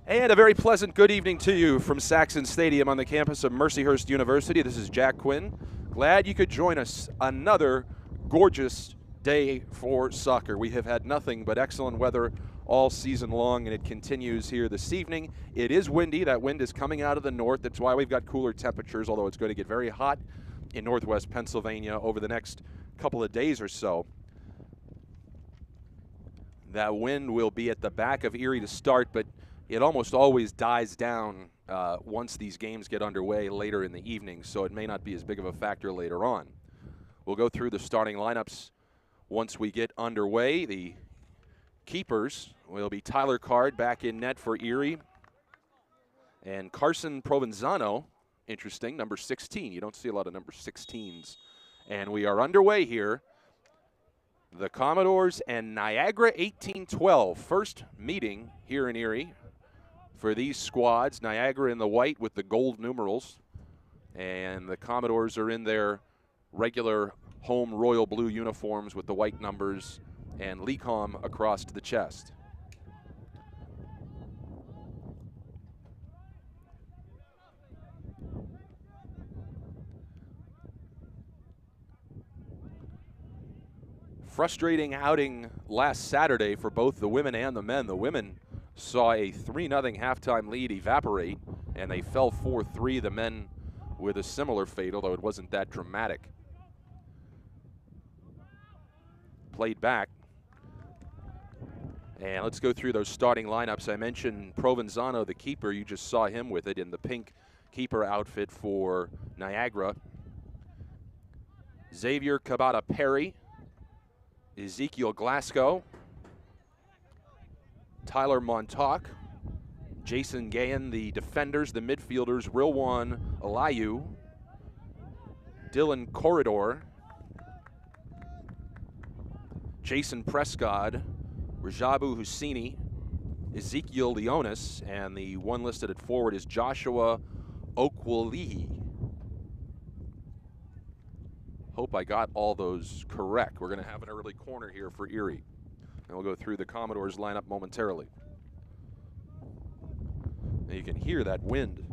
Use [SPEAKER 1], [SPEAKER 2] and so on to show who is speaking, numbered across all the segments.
[SPEAKER 1] And a very pleasant good evening to you from Saxon Stadium on the campus of Mercyhurst University. This is Jack Quinn. Glad you could join us. Another gorgeous day for soccer. We have had nothing but excellent weather all season long, and it continues here this evening. It is windy. That wind is coming out of the north. That's why we've got cooler temperatures, although it's going to get very hot in northwest Pennsylvania over the next couple of days or so. That wind will be at the back of Erie to start, but it almost always dies down once these games get underway later in the evening, so it may not be as big of a factor later on. We'll go through the starting lineups once we get underway. The keepers will be Tyler Card back in net for Erie, and Carson Provenzano, interesting, number 16. You don't see a lot of number 16s. And we are underway here. The Commodores and Niagara 1812, first meeting here in Erie for these squads. Niagara in the white with the gold numerals, and the Commodores are in their regular home royal blue uniforms with the white numbers and Lecom across the chest. Frustrating outing last Saturday for both the women and the men. The women saw a 3-0 halftime lead evaporate, and they fell 4-3. The men with a similar fate, although it wasn't that dramatic. Played back. And let's go through those starting lineups. I mentioned Provenzano, the keeper. You just saw him with it in the pink keeper outfit for Niagara. Xavier Cabada-Perry, Ezekiel Glasgow, Tyler Montauk, Jason Gahan, the defenders, the midfielders, Rilwan Alayu, Dylan Corridor, Jason Prescott, Rajabu Husseini, Ezekiel Leonis, and the one listed at forward is Joshua Okwalihi. Hope I got all those correct. We're going to have an early corner here for Erie. And we'll go through the Commodores lineup momentarily. And you can hear that wind.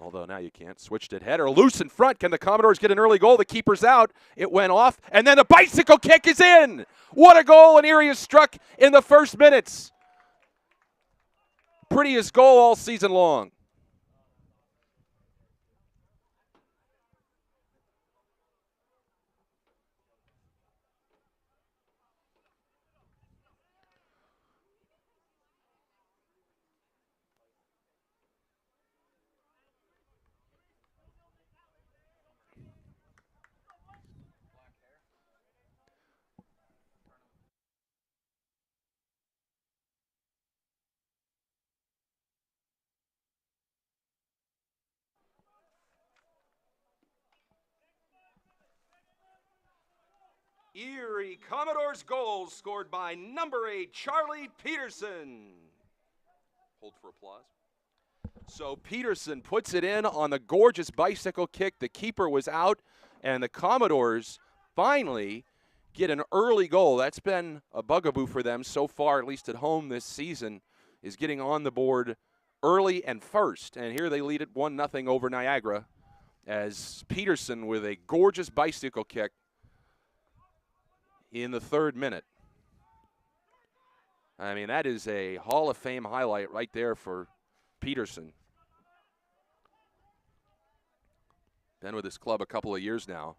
[SPEAKER 1] Although now you can't. Switched it header. Loose in front. Can the Commodores get an early goal? The keeper's out. It went off. And then the bicycle kick is in. What a goal. And Erie is struck in the first minutes. Prettiest goal all season long. Erie Commodores goals scored by number 8, Charlie Peterson. Hold for applause. So Peterson puts it in on the gorgeous bicycle kick. The keeper was out, and the Commodores finally get an early goal. That's been a bugaboo for them so far, at least at home this season, is getting on the board early and first. And here they lead it 1-0 over Niagara as Peterson with a gorgeous bicycle kick in the third minute. I mean, that is a Hall of Fame highlight right there for Peterson. Been with his club a couple of years now.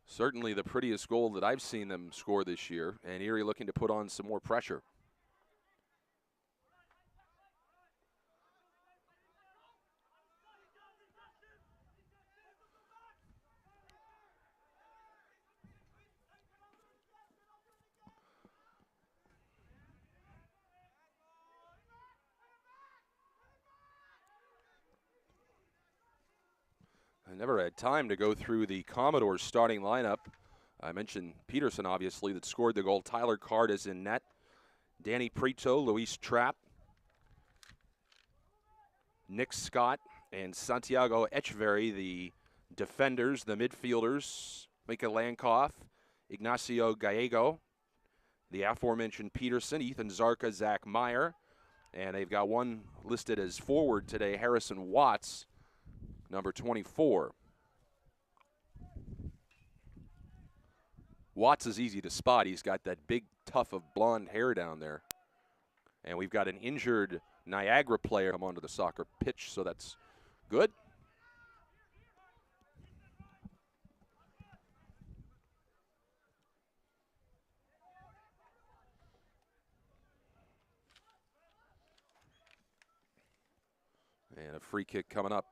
[SPEAKER 1] Certainly the prettiest goal that I've seen them score this year, and Erie looking to put on some more pressure. I never had time to go through the Commodores starting lineup. I mentioned Peterson, obviously, that scored the goal. Tyler Card is in net. Danny Prito, Luis Trapp, Nick Scott, and Santiago Echeverry, the defenders, the midfielders. Mika Lankoff Ignacio Gallego, the aforementioned Peterson, Ethan Zarka, Zach Meyer, and they've got one listed as forward today, Harrison Watts, number 24. Watts is easy to spot. He's got that big tuft of blonde hair down there. And we've got an injured Niagara player come onto the soccer pitch, so that's good. And a free kick coming up.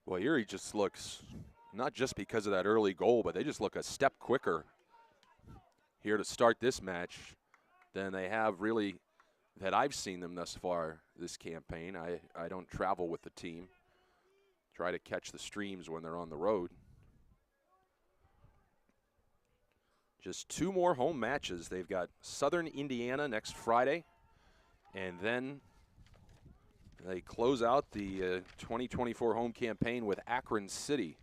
[SPEAKER 1] Well, Erie just looks, not just because of that early goal, but they just look a step quicker here to start this match than they have really that I've seen them thus far this campaign. I don't travel with the team. Try to catch the streams when they're on the road. Just 2 more home matches. They've got Southern Indiana next Friday, and then they close out the 2024 home campaign with Akron City.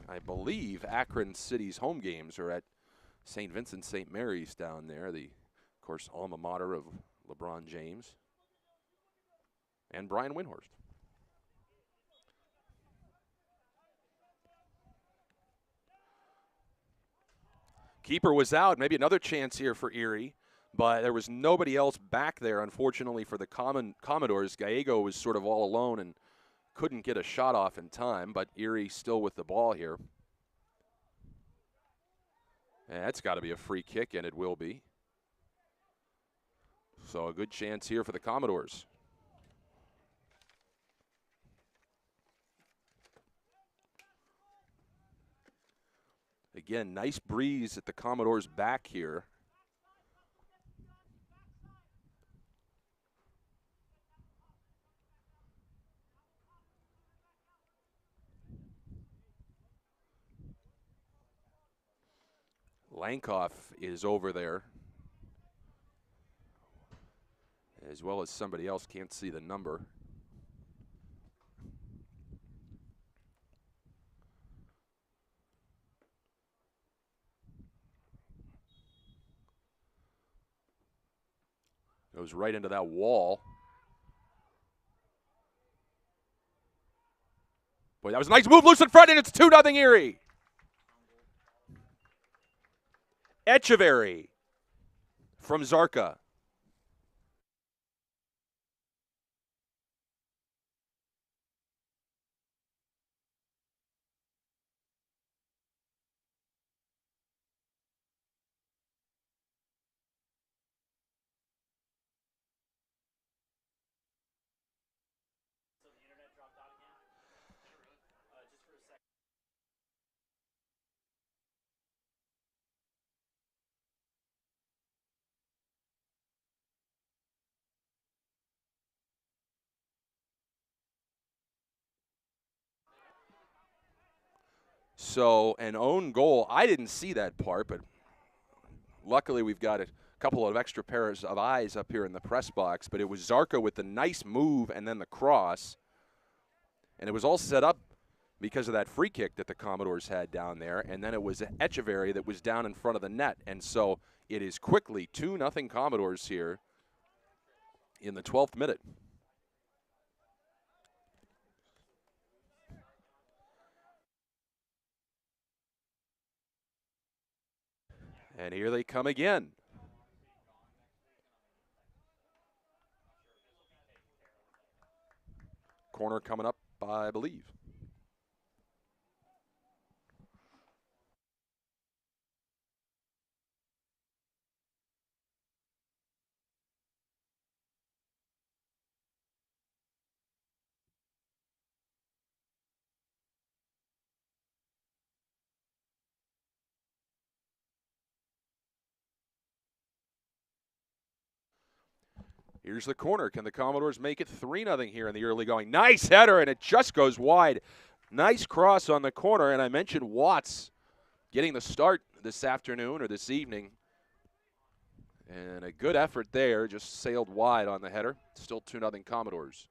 [SPEAKER 1] I believe Akron City's home games are at St. Vincent St. Mary's down there, the, of course, alma mater of LeBron James and Brian Windhorst. Keeper was out. Maybe another chance here for Erie, but there was nobody else back there, unfortunately, for the Commodores. Gallego was sort of all alone and couldn't get a shot off in time, but Erie still with the ball here. And that's got to be a free kick, and it will be. So a good chance here for the Commodores. Again, nice breeze at the Commodores' back here. Lankoff is over there, as well as somebody else. Can't see the number. Goes right into that wall. Boy, that was a nice move, loose in front, and it's 2-0 Erie. Echeverry from Zarka. So an own goal. I didn't see that part, but luckily we've got a couple of extra pairs of eyes up here in the press box. But it was Zarka with the nice move and then the cross. And it was all set up because of that free kick that the Commodores had down there. And then it was Echeverry that was down in front of the net. And so it is quickly 2-0 Commodores here in the 12th minute. And here they come again. Corner coming up, I believe. Here's the corner. Can the Commodores make it 3-0 here in the early going? Nice header, and it just goes wide. Nice cross on the corner, and I mentioned Watts getting the start this afternoon or this evening. And a good effort there, just sailed wide on the header. Still 2-0 Commodores.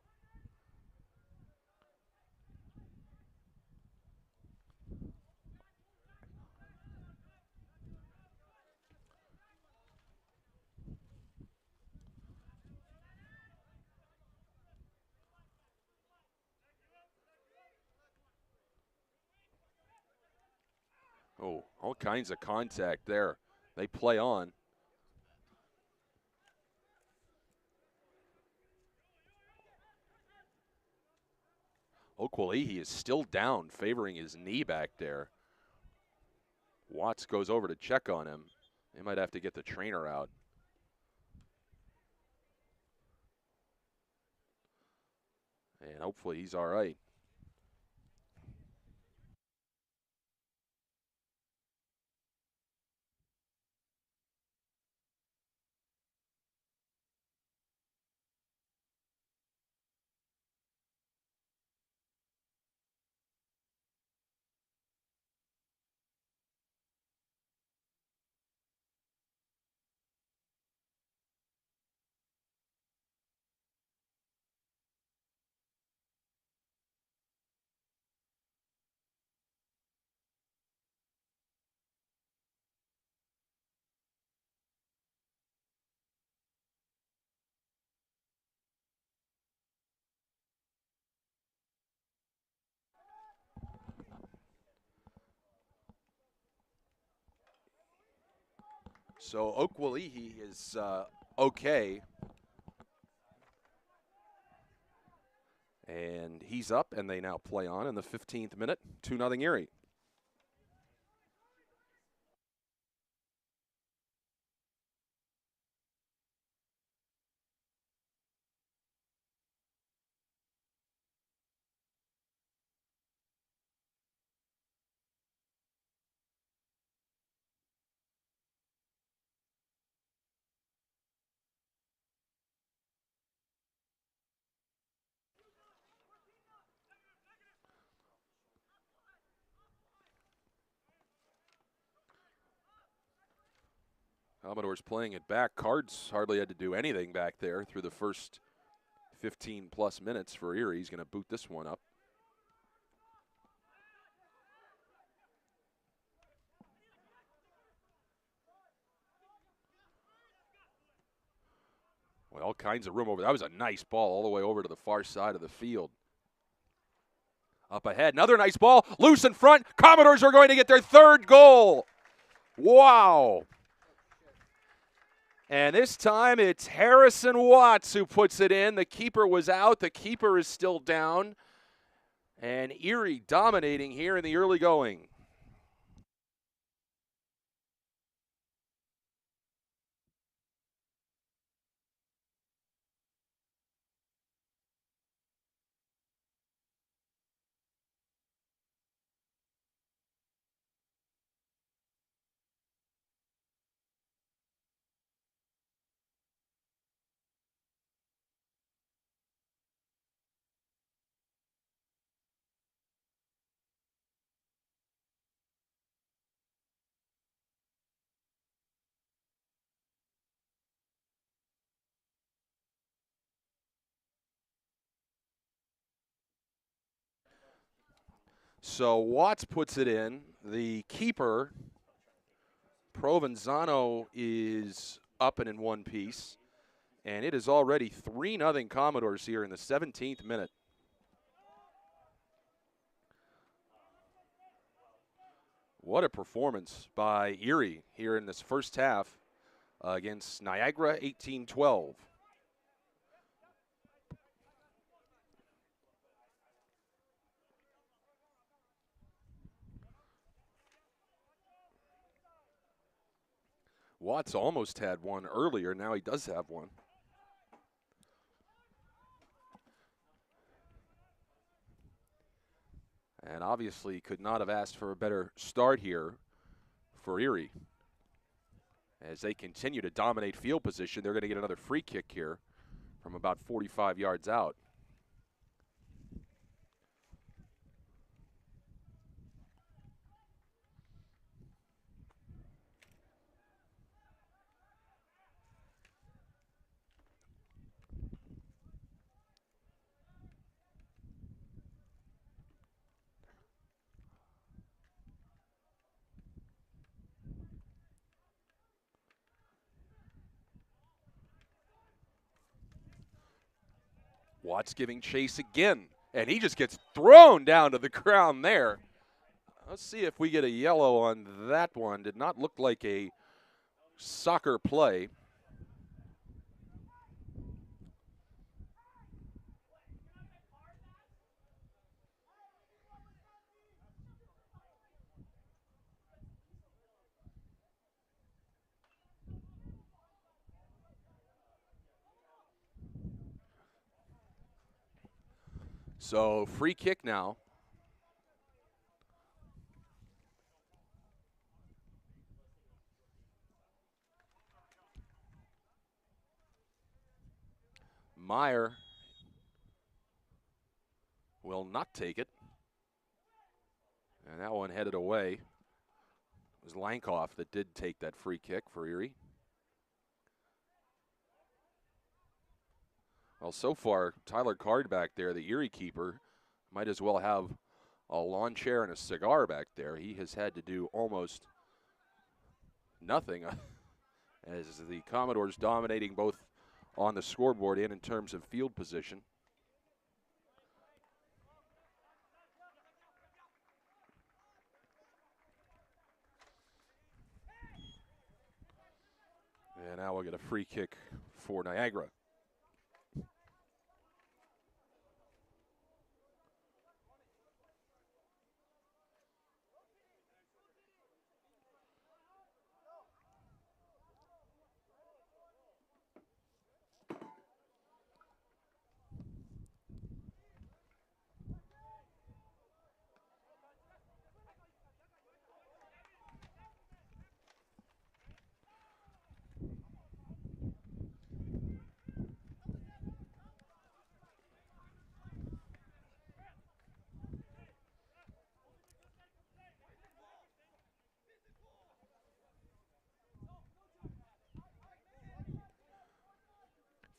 [SPEAKER 1] Oh, all kinds of contact there. They play on. Okwalehi is still down, favoring his knee back there. Watts goes over to check on him. They might have to get the trainer out. And hopefully he's all right. So Okwalehi is okay. And he's up, and they now play on in the 15th minute. 2-0 Erie. Commodores playing it back. Cards hardly had to do anything back there through the first 15-plus minutes for Erie. He's going to boot this one up. Well, all kinds of room over there. That was a nice ball all the way over to the far side of the field. Up ahead, another nice ball, loose in front. Commodores are going to get their third goal. Wow. And this time it's Harrison Watts who puts it in. The keeper was out. The keeper is still down. And Erie dominating here in the early going. So Watts puts it in. The keeper, Provenzano, is up and in one piece. And it is already 3-0 Commodores here in the 17th minute. What a performance by Erie here in this first half against Niagara 18-12. Watts almost had one earlier. Now he does have one. And obviously could not have asked for a better start here for Erie. As they continue to dominate field position, they're going to get another free kick here from about 45 yards out. Watts giving chase again, and he just gets thrown down to the ground there. Let's see if we get a yellow on that one. Did not look like a soccer play. So free kick now. Meyer will not take it. And that one headed away. It was Lankoff that did take that free kick for Erie. Well, so far, Tyler Card back there, the Erie keeper, might as well have a lawn chair and a cigar back there. He has had to do almost nothing as the Commodores dominating both on the scoreboard and in terms of field position. And now we'll get a free kick for Niagara.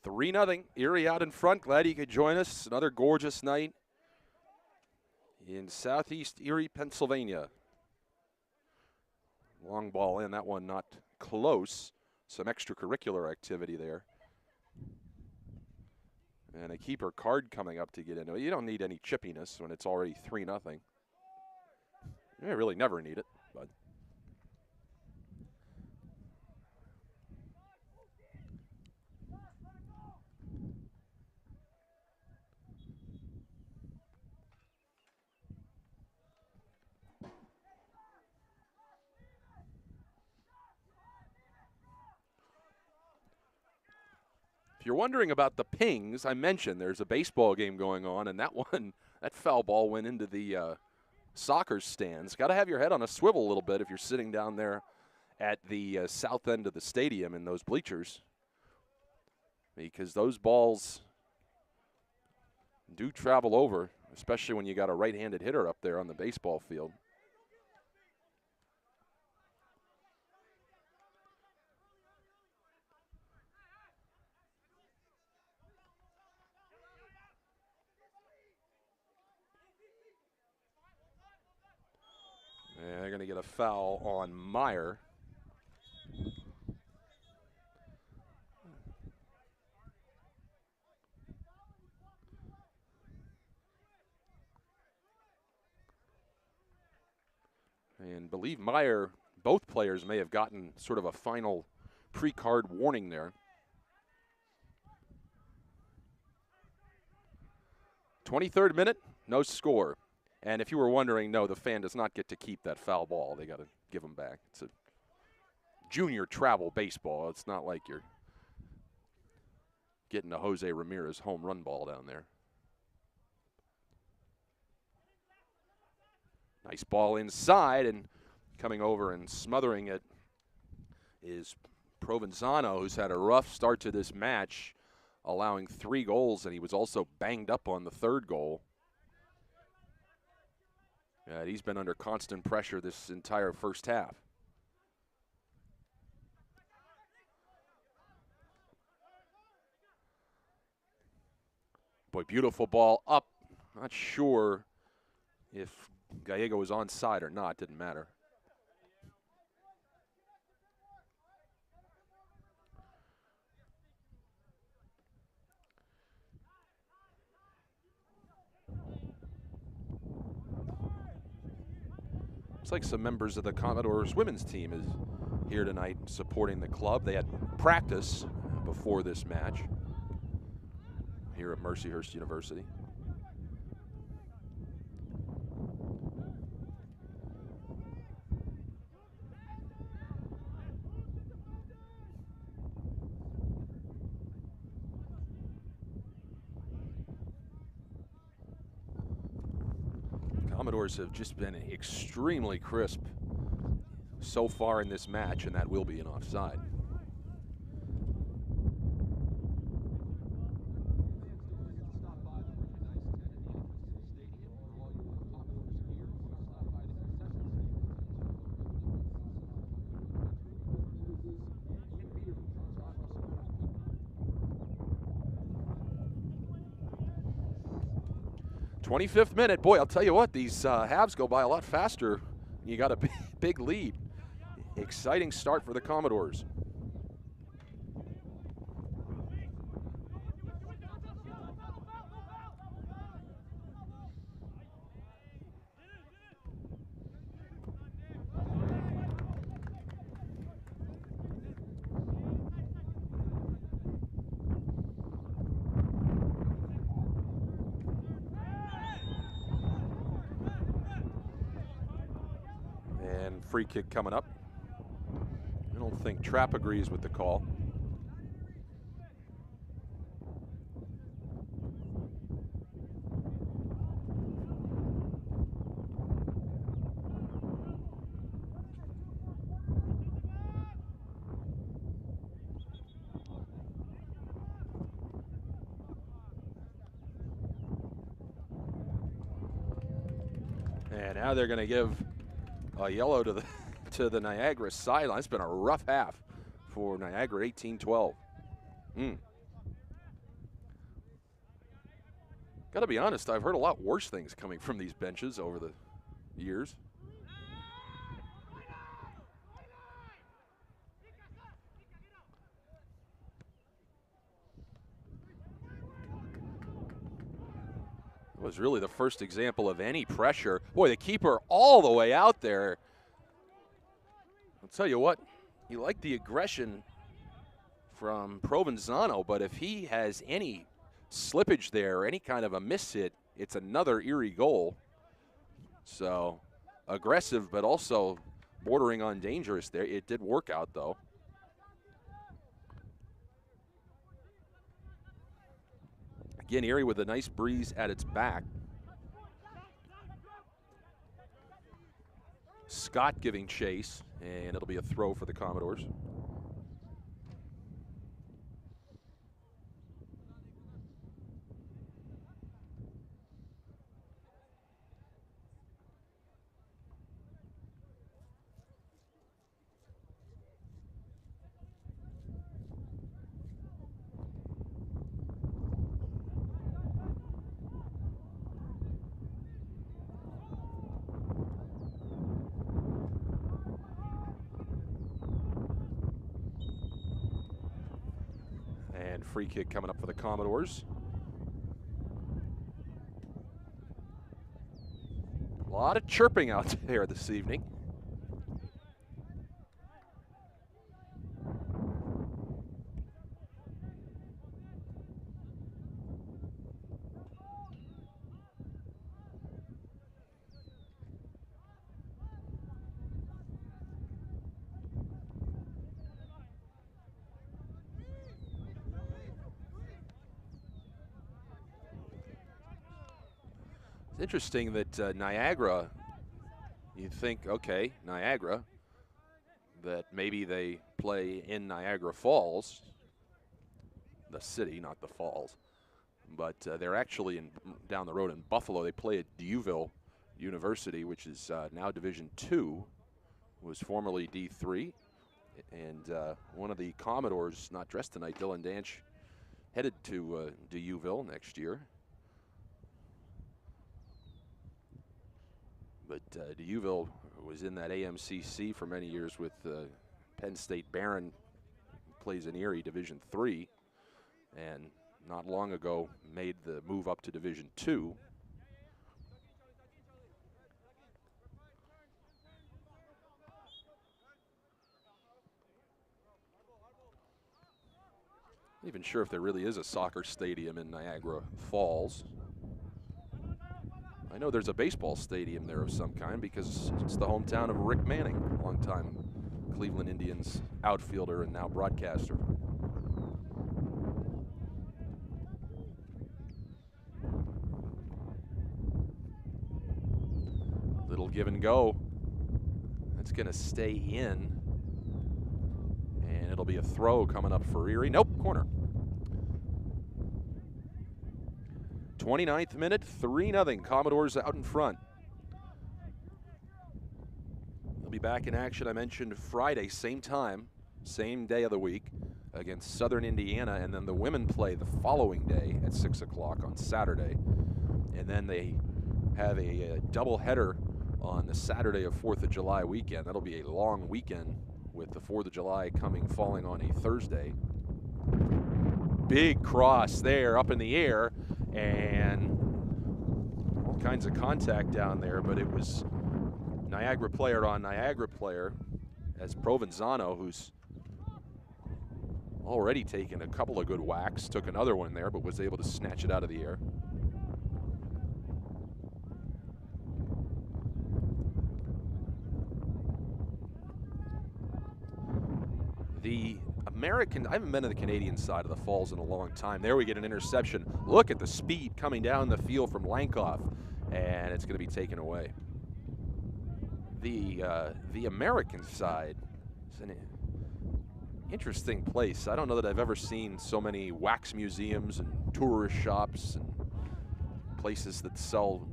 [SPEAKER 1] Three 0 Erie out in front. Glad you could join us. Another gorgeous night in southeast Erie, Pennsylvania. Long ball in, that one not close. Some extracurricular activity there. And a keeper Card coming up to get into it. You don't need any chippiness when it's already 3 0. You really never need it, but. If you're wondering about the pings, I mentioned there's a baseball game going on, and that one, that foul ball went into the soccer stands. Got to have your head on a swivel a little bit if you're sitting down there at the south end of the stadium in those bleachers, because those balls do travel over, especially when you got a right-handed hitter up there on the baseball field. And they're going to get a foul on Meyer. And believe Meyer, both players may have gotten sort of a final pre-card warning there. 23rd minute, no score. And if you were wondering, no, the fan does not get to keep that foul ball. They got to give them back. It's a junior travel baseball. It's not like you're getting a Jose Ramirez home run ball down there. Nice ball inside, and coming over and smothering it is Provenzano, who's had a rough start to this match. allowing 3 goals, and he was also banged up on the 3rd goal. He's been under constant pressure this entire first half. Boy, beautiful ball up. Not sure if Gallego was onside or not. Didn't matter. Looks like some members of the Commodores women's team is here tonight supporting the club. They had practice before this match here at Mercyhurst University. Commodores have just been extremely crisp so far in this match, and that will be an offside. '25th minute. Boy, I'll tell you what, these halves go by a lot faster. You got a big lead. Exciting start for the Commodores. And free kick coming up. I don't think Trapp agrees with the call. And now they're going to give a yellow to the Niagara sideline. It's been a rough half for Niagara, 18-12. Got to be honest, I've heard a lot worse things coming from these benches over the years. It was really the first example of any pressure. Boy, the keeper all the way out there. I'll tell you what, you like the aggression from Provenzano, but if he has any slippage there, any kind of a miss hit, it's another Erie goal. So aggressive, but also bordering on dangerous there. It did work out, though. Again, Erie with a nice breeze at its back. Scott giving chase, and it'll be a throw for the Commodores. And free kick coming up for the Commodores. A lot of chirping out there this evening. It's interesting that Niagara, you'd think, okay, Niagara, that maybe they play in Niagara Falls. the city, not the Falls. But they're actually down the road in Buffalo. They play at D'Youville University, which is now Division II, was formerly D3. And one of the Commodores, not dressed tonight, Dylan Danch, headed to D'Youville next year. But D'Youville was in that AMCC for many years with Penn State Barron, who plays in Erie, Division III, and not long ago made the move up to Division II. Not even sure if there really is a soccer stadium in Niagara Falls. I know there's a baseball stadium there of some kind because it's the hometown of Rick Manning, longtime Cleveland Indians outfielder and now broadcaster. Little give and go. That's going to stay in. And it'll be a throw coming up for Erie. Nope, corner. 29th minute, 3-0. Commodores out in front. They'll be back in action, I mentioned, Friday, same time, same day of the week, against Southern Indiana, and then the women play the following day at 6 o'clock on Saturday. And then they have a doubleheader on the Saturday of 4th of July weekend. That'll be a long weekend with the 4th of July falling on a Thursday. Big cross there up in the air, and all kinds of contact down there, but it was Niagara player on Niagara player as Provenzano, who's already taken a couple of good whacks, took another one there, but was able to snatch it out of the air. The American, I haven't been to the Canadian side of the Falls in a long time. There we get an interception. Look at the speed coming down the field from Lankoff, and it's going to be taken away. The American side is an interesting place. I don't know that I've ever seen so many wax museums and tourist shops and places that sell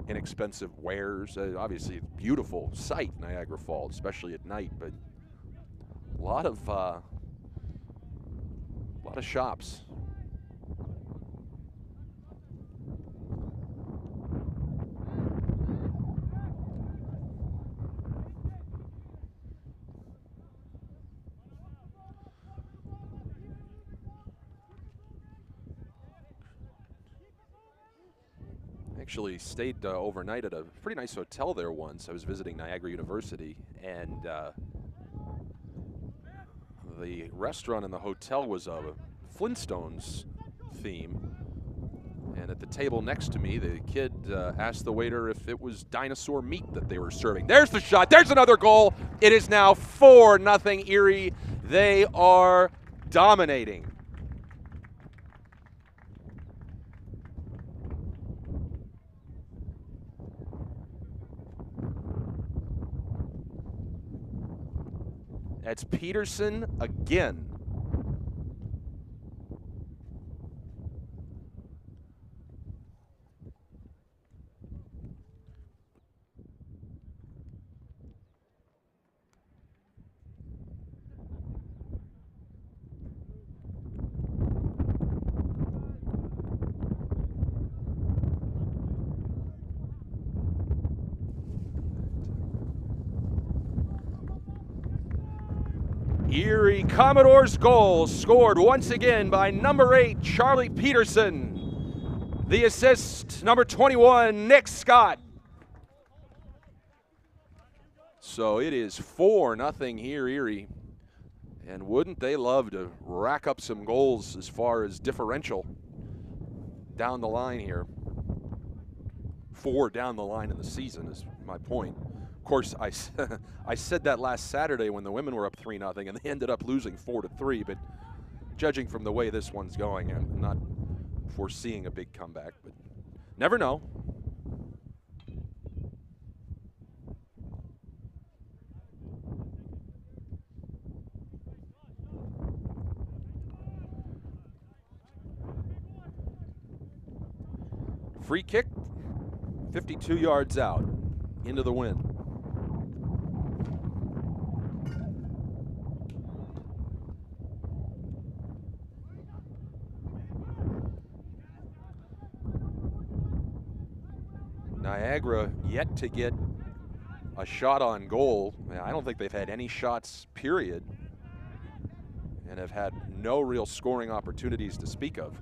[SPEAKER 1] inexpensive wares. Obviously, it's a beautiful sight, Niagara Falls, especially at night, but a lot of shops. Actually stayed overnight at a pretty nice hotel there once. I was visiting Niagara University, and the restaurant in the hotel was a Flintstones theme. And at the table next to me, the kid asked the waiter if it was dinosaur meat that they were serving. There's the shot. There's another goal. It is now 4-0 Erie. They are dominating. That's Peterson again. Erie Commodores goal scored once again by number 8, Charlie Peterson. The assist, number 21, Nick Scott. So it is 4-0 here, Erie. And wouldn't they love to rack up some goals as far as differential down the line here. 4 down the line in the season is my point. Of course, I said that last Saturday when the women were up 3-0, and they ended up losing 4-3. But judging from the way this one's going, I'm not foreseeing a big comeback. But never know. Free kick, 52 yards out, into the wind. Niagara yet to get a shot on goal. I don't think they've had any shots, period, and have had no real scoring opportunities to speak of.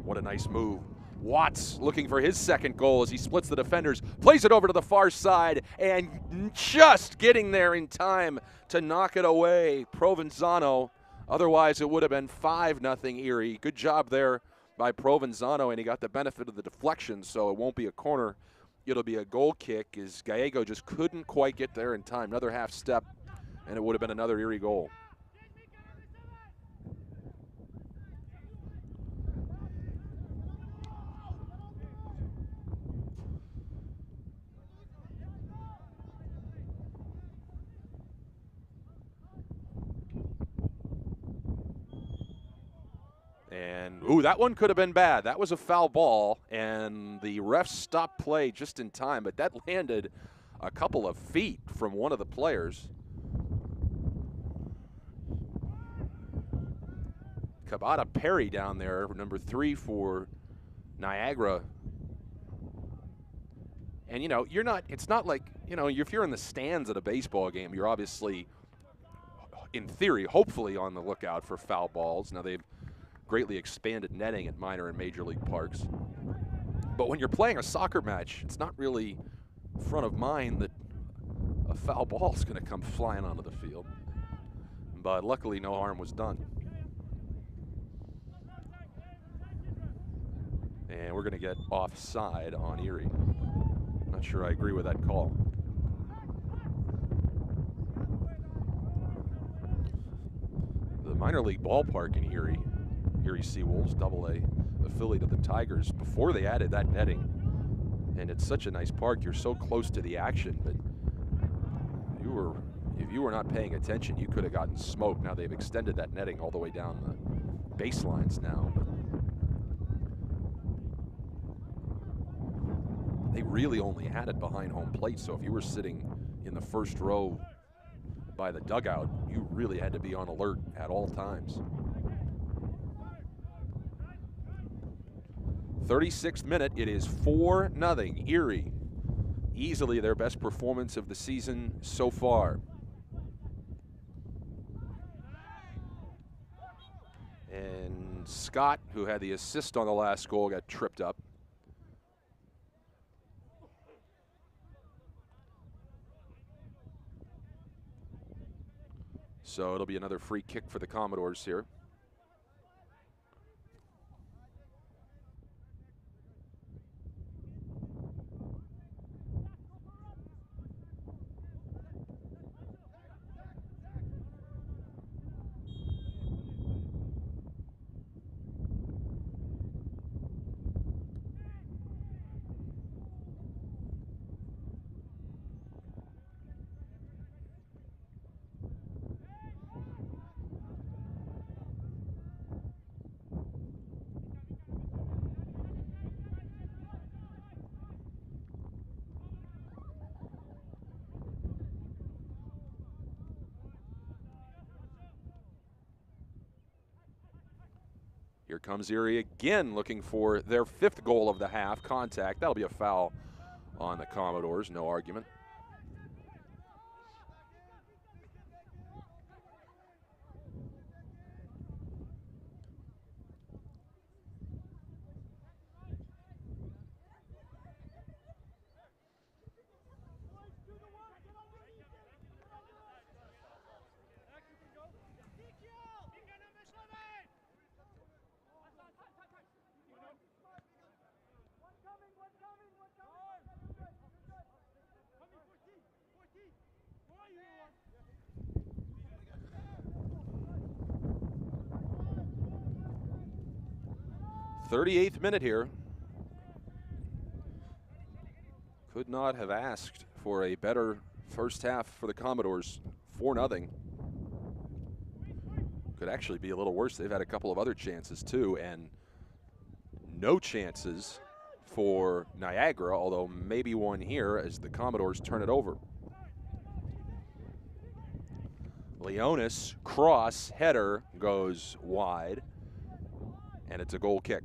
[SPEAKER 1] What a nice move. Watts looking for his second goal as he splits the defenders, plays it over to the far side, and just getting there in time to knock it away. Provenzano. Otherwise, it would have been 5-0 Erie. Good job there by Provenzano, and he got the benefit of the deflection, so it won't be a corner. It'll be a goal kick as Gallego just couldn't quite get there in time. Another half step, and it would have been another Erie goal. And, ooh, that one could have been bad. That was a foul ball, and the refs stopped play just in time, but that landed a couple of feet from one of the players. Kabata Perry down there, number 3 for Niagara. And, you know, it's not like, you know, if you're in the stands at a baseball game, you're obviously, in theory, hopefully on the lookout for foul balls. Now, they've greatly expanded netting at minor and major league parks. But when you're playing a soccer match, it's not really front of mind that a foul ball is going to come flying onto the field. But luckily, no harm was done. And we're going to get offside on Erie. Not sure I agree with that call. The minor league ballpark in Erie Seawolves, AA affiliate of the Tigers, before they added that netting. And it's such a nice park. You're so close to the action, but if you were not paying attention, you could have gotten smoked. Now they've extended that netting all the way down the baselines now. But they really only had it behind home plate, so if you were sitting in the first row by the dugout, you really had to be on alert at all times. 36th minute, it is 4-0 Erie. Easily their best performance of the season so far. And Scott, who had the assist on the last goal, got tripped up. So it'll be another free kick for the Commodores here. Here comes Erie again, looking for their 5th goal of the half. Contact. That'll be a foul on the Commodores, no argument. .38th minute here. Could not have asked for a better first half for the Commodores. 4-0. Could actually be a little worse. They've had a couple of other chances too, and no chances for Niagara, although maybe one here as the Commodores turn it over. Leonis, cross, header goes wide, and it's a goal kick.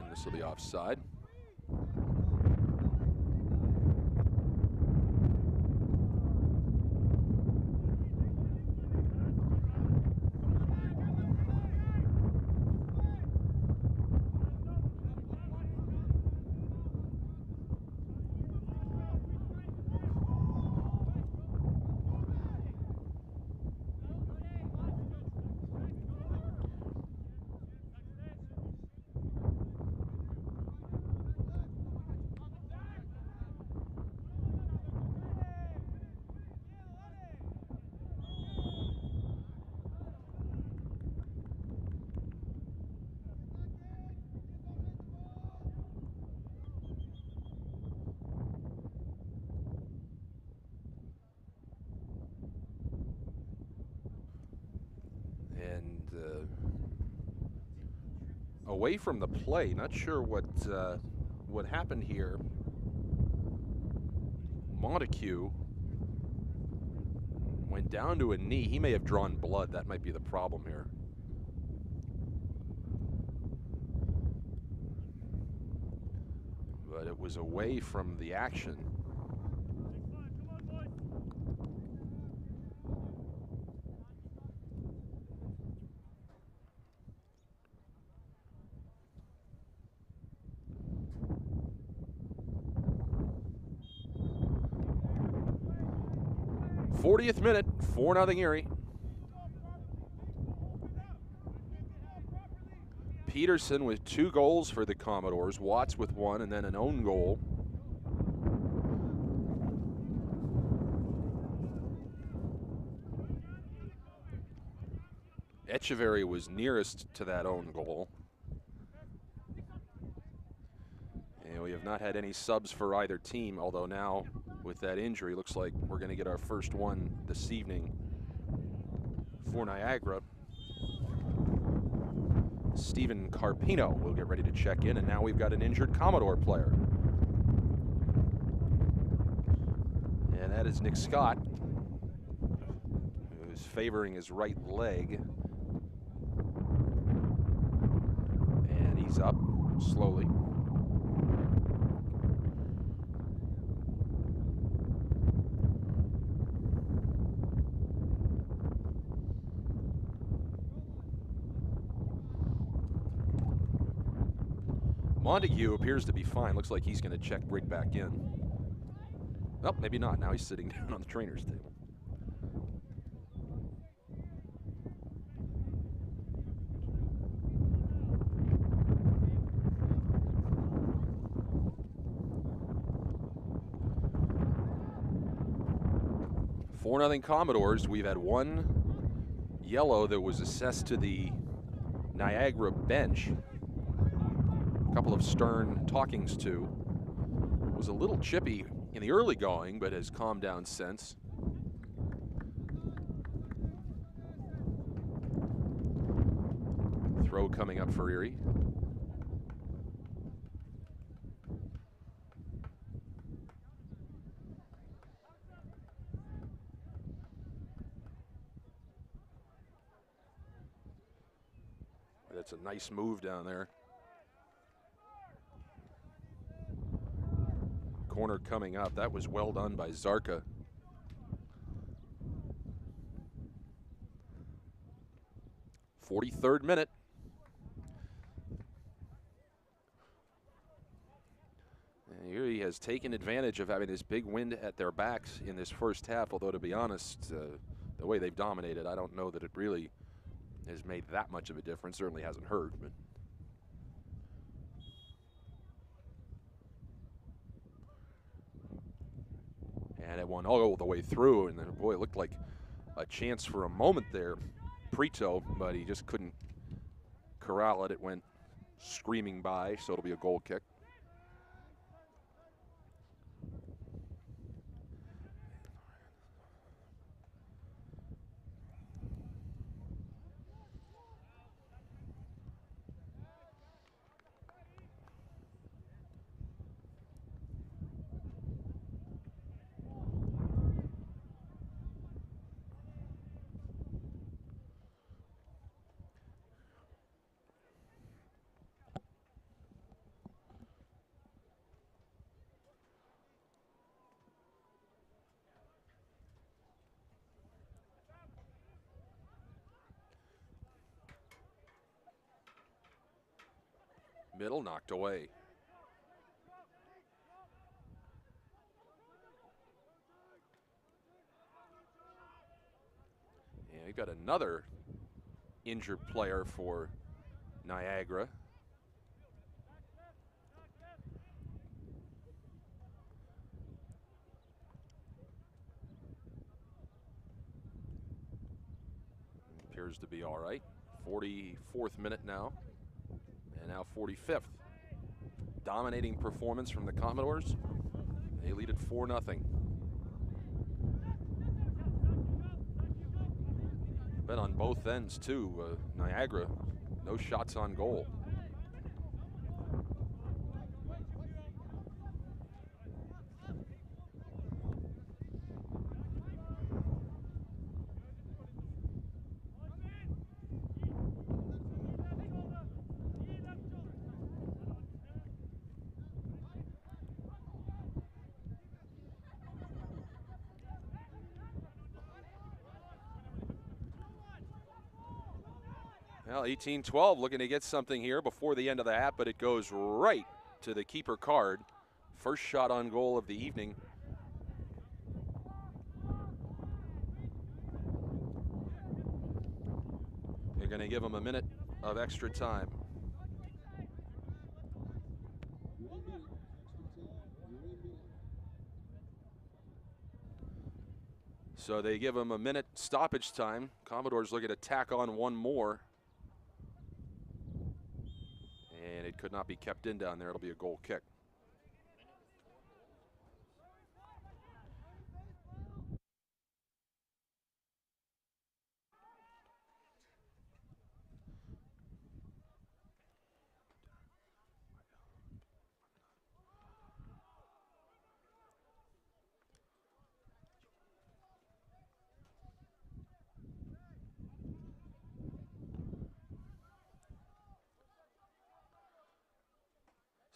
[SPEAKER 1] This will be offside. Away from the play, not sure what happened here. Montague went down to a knee. He may have drawn blood. That might be the problem here. But it was away from the action. '40th minute, 4-0 Erie. Peterson with 2 goals for the Commodores, Watts with 1, and then an own goal. Echeverry was nearest to that own goal. And we have not had any subs for either team, although now with that injury, looks like we're going to get our first one this evening for Niagara. Stephen Carpino will get ready to check in, and now we've got an injured Commodore player. And that is Nick Scott, who's favoring his right leg. And he's up slowly. Montague appears to be fine. Looks like he's going to check Brick back in. Well, maybe not. Now he's sitting down on the trainer's table. .4-0 Commodores. We've had one yellow that was assessed to the Niagara bench. A couple of stern talkings to. Was a little chippy in the early going, but has calmed down since. Throw coming up for Erie. That's a nice move down there. Corner coming up. That was well done by Zarka. .43rd minute. And Erie has taken advantage of having this big wind at their backs in this first half, although to be honest, the way they've dominated, I don't know that it really has made that much of a difference. Certainly hasn't hurt, but And it went all the way through, and then, boy, it looked like a chance for a moment there, Preto, but he just couldn't corral it. It went screaming by, so it'll be a goal kick. Middle knocked away. Yeah, you got another injured player for Niagara. Appears to be all right. 44th minute now, and now 45th. Dominating performance from the Commodores. They lead it 4-0. Been on both ends too. Niagara, no shots on goal. Well, 18-12 looking to get something here before the end of the half, but it goes right to the keeper card. First shot on goal of the evening. They're going to give him a minute of extra time. So they give him a minute stoppage time. Commodores looking to tack on one more. And it could not be kept in down there. It'll be a goal kick.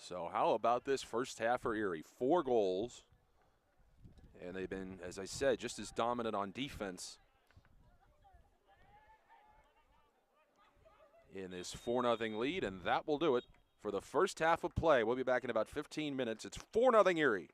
[SPEAKER 1] So how about this first half for Erie? 4 goals. And they've been, as I said, just as dominant on defense in this 4-0 lead, and that will do it for the first half of play. We'll be back in about 15 minutes. It's 4-0 Erie.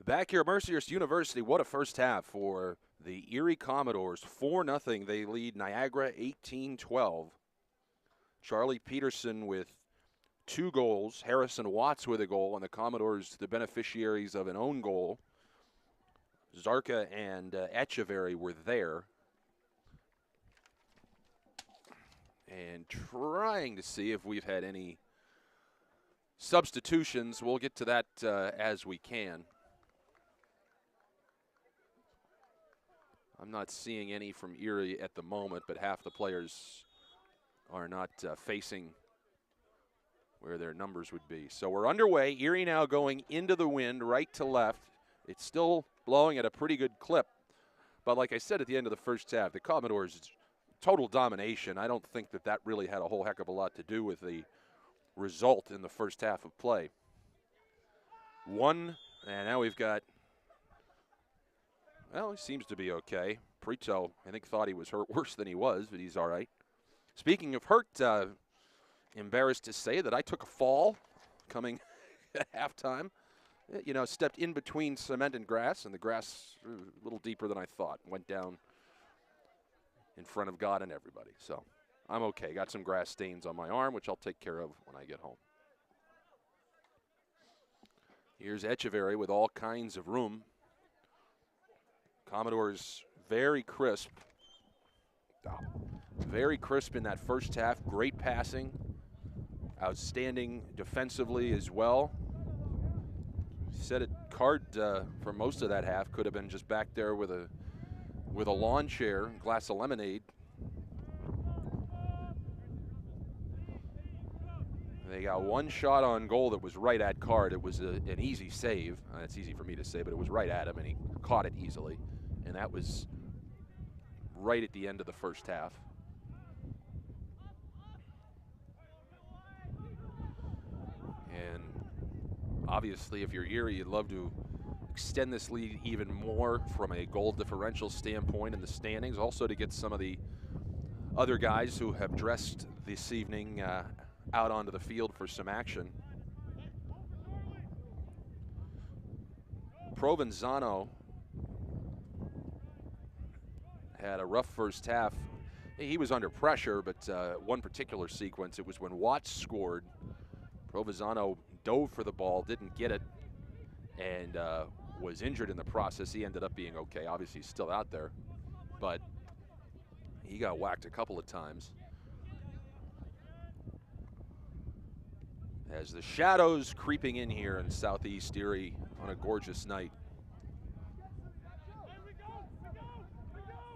[SPEAKER 1] Back here at Mercyhurst University, what a first half for the Erie Commodores. 4-0, they lead Niagara 18-12. Charlie Peterson with 2 goals, Harrison Watts with a goal, and the Commodores the beneficiaries of an own goal. Zarka and Echeverry were there. And trying to see if we've had any substitutions. We'll get to that as we can. I'm not seeing any from Erie at the moment, but half the players are not facing where their numbers would be. So we're underway. Erie now going into the wind, right to left. It's still blowing at a pretty good clip. But like I said at the end of the first half, the Commodores' total domination, I don't think that that really had a whole heck of a lot to do with the result in the first half of play. And now we've got, well, he seems to be okay. Prito, I think, thought he was hurt worse than he was, but he's all right. Speaking of hurt, embarrassed to say that I took a fall coming at halftime. You know, stepped in between cement and grass, and the grass a little deeper than I thought. Went down in front of God and everybody. So I'm okay. Got some grass stains on my arm, which I'll take care of when I get home. Here's Echeverry with all kinds of room. Commodores very crisp. Very crisp in that first half. Great passing. Outstanding defensively as well. Said it, Card for most of that half could have been just back there with a lawn chair and glass of lemonade. They got one shot on goal that was right at Card. It was an easy save. It's easy for me to say, but it was right at him, and he caught it easily. And that was right at the end of the first half. And obviously, if you're Erie, you'd love to extend this lead even more from a goal differential standpoint in the standings. Also to get some of the other guys who have dressed this evening out onto the field for some action. Provenzano had a rough first half. He was under pressure, but one particular sequence, it was when Watts scored. Provenzano dove for the ball, didn't get it, and was injured in the process. He ended up being okay. Obviously, he's still out there, but he got whacked a couple of times. As the shadows creeping in here in Southeast Erie on a gorgeous night.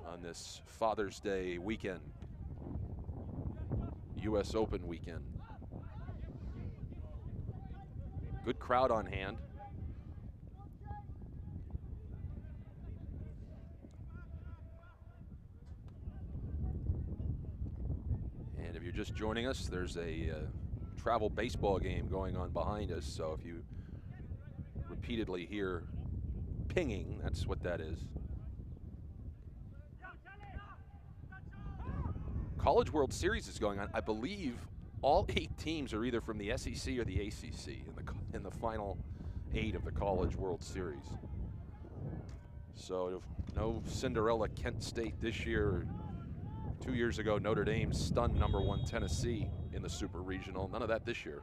[SPEAKER 1] On this Father's Day weekend, U.S. Open weekend. Good crowd on hand. And if you're just joining us, there's a travel baseball game going on behind us, so if you repeatedly hear pinging, that's what that is. College World Series is going on. I believe all 8 teams are either from the SEC or the ACC in the final 8 of the College World Series. So no Cinderella Kent State this year. 2 years ago, Notre Dame stunned #1 Tennessee in the Super Regional. None of that this year.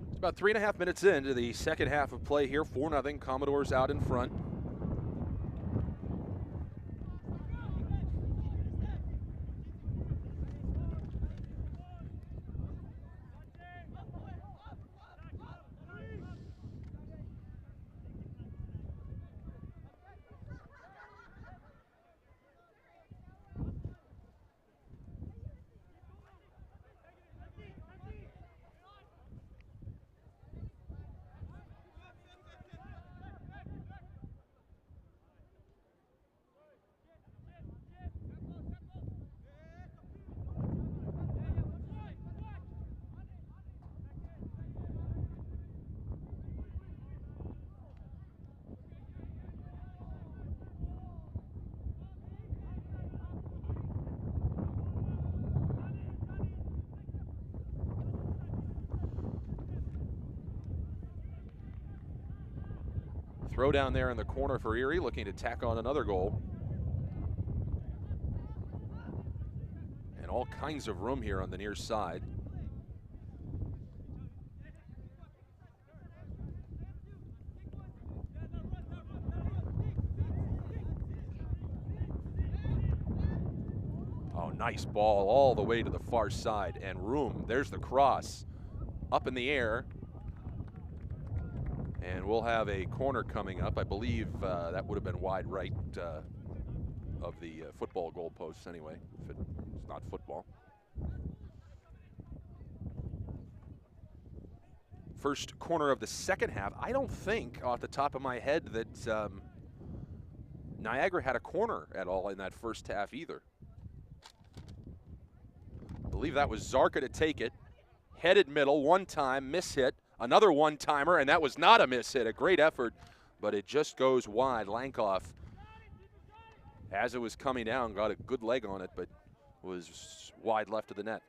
[SPEAKER 1] It's about 3.5 minutes into the second half of play here. 4-0, Commodores out in front. Throw down there in the corner for Erie, looking to tack on another goal. And all kinds of room here on the near side. Oh, nice ball all the way to the far side, and room. There's the cross up in the air. And we'll have a corner coming up. I believe that would have been wide right of the football goalposts anyway, if it's not football. First corner of the second half. I don't think, off the top of my head, that Niagara had a corner at all in that first half either. I believe that was Zarka to take it. Headed middle, one time, miss hit. Another one-timer, and that was not a miss hit. A great effort, but it just goes wide. Lankoff, as it was coming down, got a good leg on it, but was wide left of the net.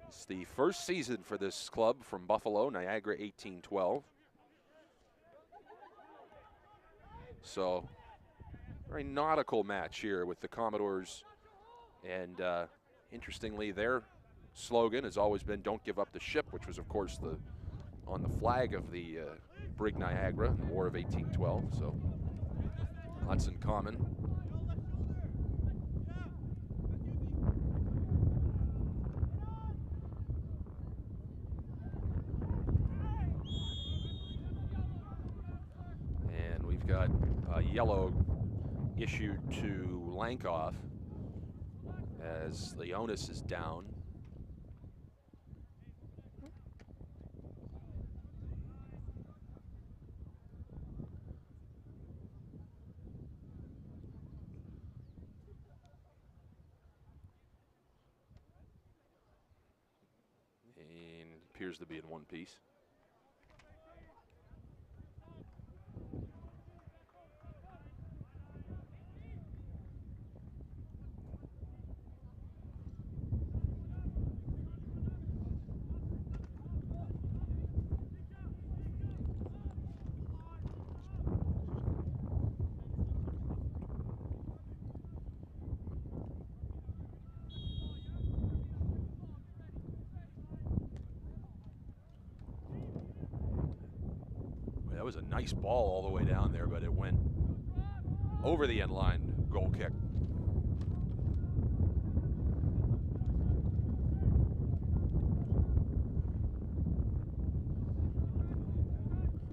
[SPEAKER 1] It's the first season for this club from Buffalo, Niagara 18-12. So, very nautical match here with the Commodores, and interestingly, their slogan has always been "Don't give up the ship," which was, of course, on the flag of the brig Niagara in the War of 1812. So lots in common. And we've got a yellow issued to Lankoff as the onus is down. And appears to be in one piece. That was a nice ball all the way down there, but it went over the end line. Goal kick.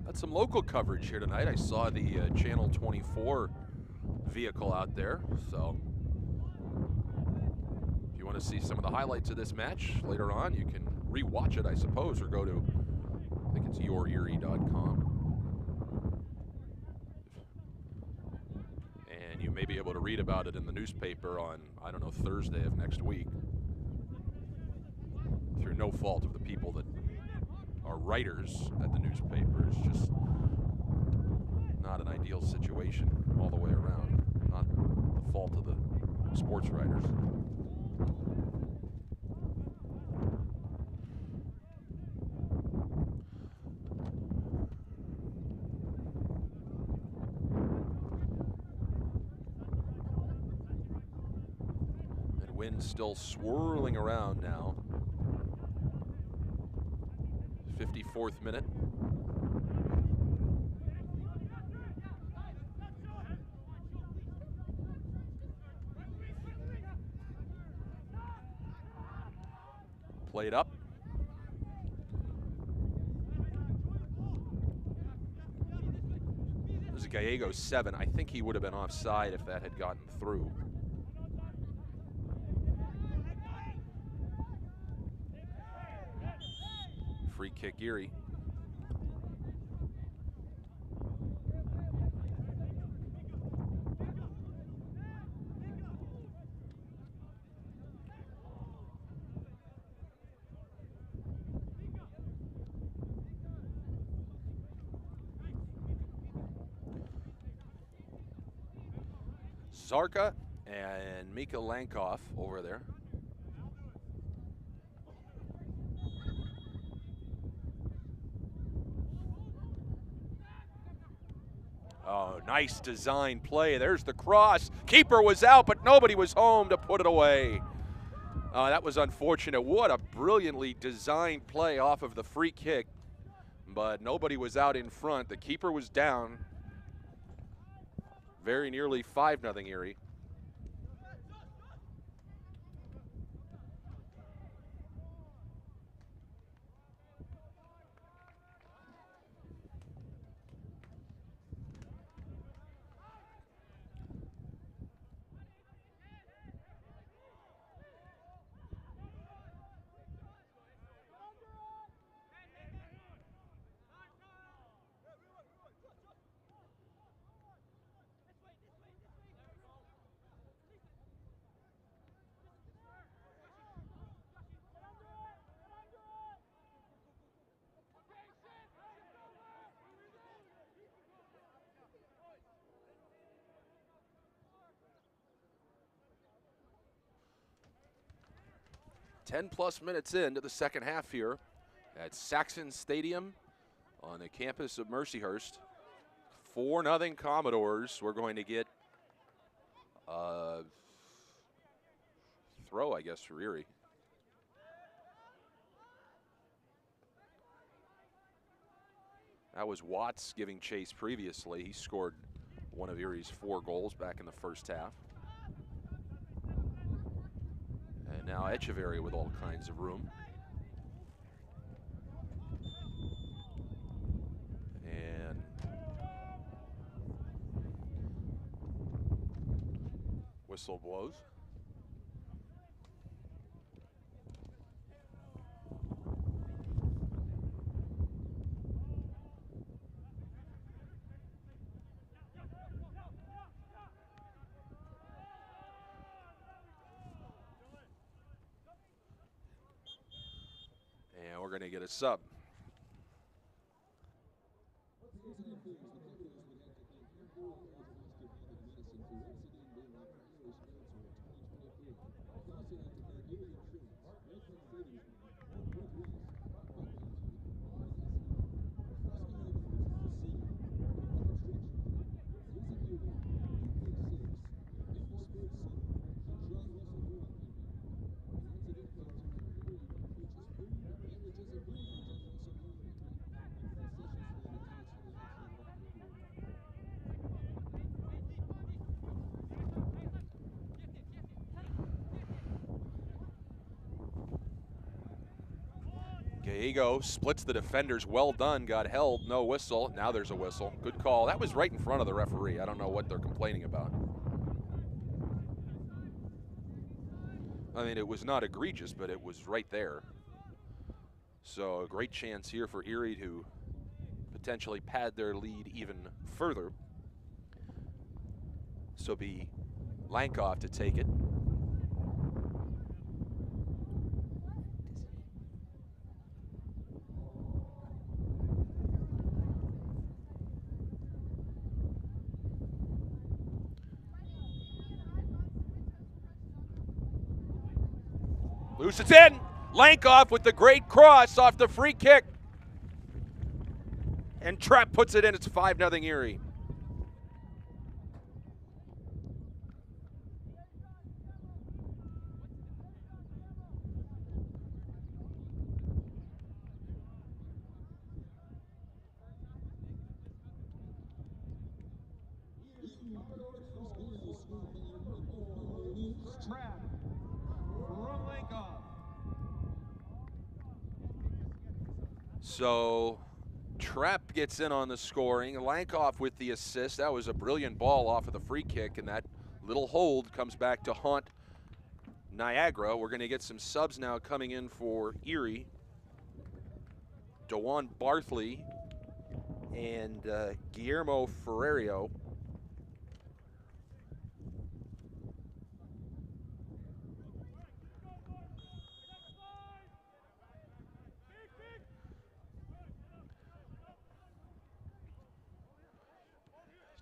[SPEAKER 1] Got some local coverage here tonight. I saw the Channel 24 vehicle out there, so if you want to see some of the highlights of this match later on, you can re-watch it, I suppose, or go to, I think it's yourerie.com. And you may be able to read about it in the newspaper on, I don't know, Thursday of next week. Through no fault of the people that are writers at the newspaper. It's just not an ideal situation all the way around. Not the fault of the sports writers. Wind still swirling around now. 54th minute. Played up. This is Gallego 7. I think he would have been offside if that had gotten through. Free kick, Erie. Zarka and Mika Lankoff over there. Nice design play. There's the cross. Keeper was out, but nobody was home to put it away. That was unfortunate. What a brilliantly designed play off of the free kick, but nobody was out in front. The keeper was down. Very nearly 5-0 Erie. +10 minutes into the second half here at Saxon Stadium on the campus of Mercyhurst. 4-0 Commodores. We're going to get a throw, I guess, for Erie. That was Watts giving chase previously. He scored one of Erie's 4 goals back in the first half. And now Echeverry with all kinds of room. And whistle blows. And we're going to get a sub. Gallego splits the defenders. Well done. Got held. No whistle. Now there's a whistle. Good call. That was right in front of the referee. I don't know what they're complaining about. I mean, it was not egregious, but it was right there. So a great chance here for Erie to potentially pad their lead even further. So be Lankoff to take it. Loose, it's in. Lankoff with the great cross off the free kick. And Trapp puts it in. It's 5-0 Erie. So Trapp gets in on the scoring. Lankoff with the assist. That was a brilliant ball off of the free kick, and that little hold comes back to haunt Niagara. We're going to get some subs now coming in for Erie. DeJuan Barthley and Guillermo Ferrerio.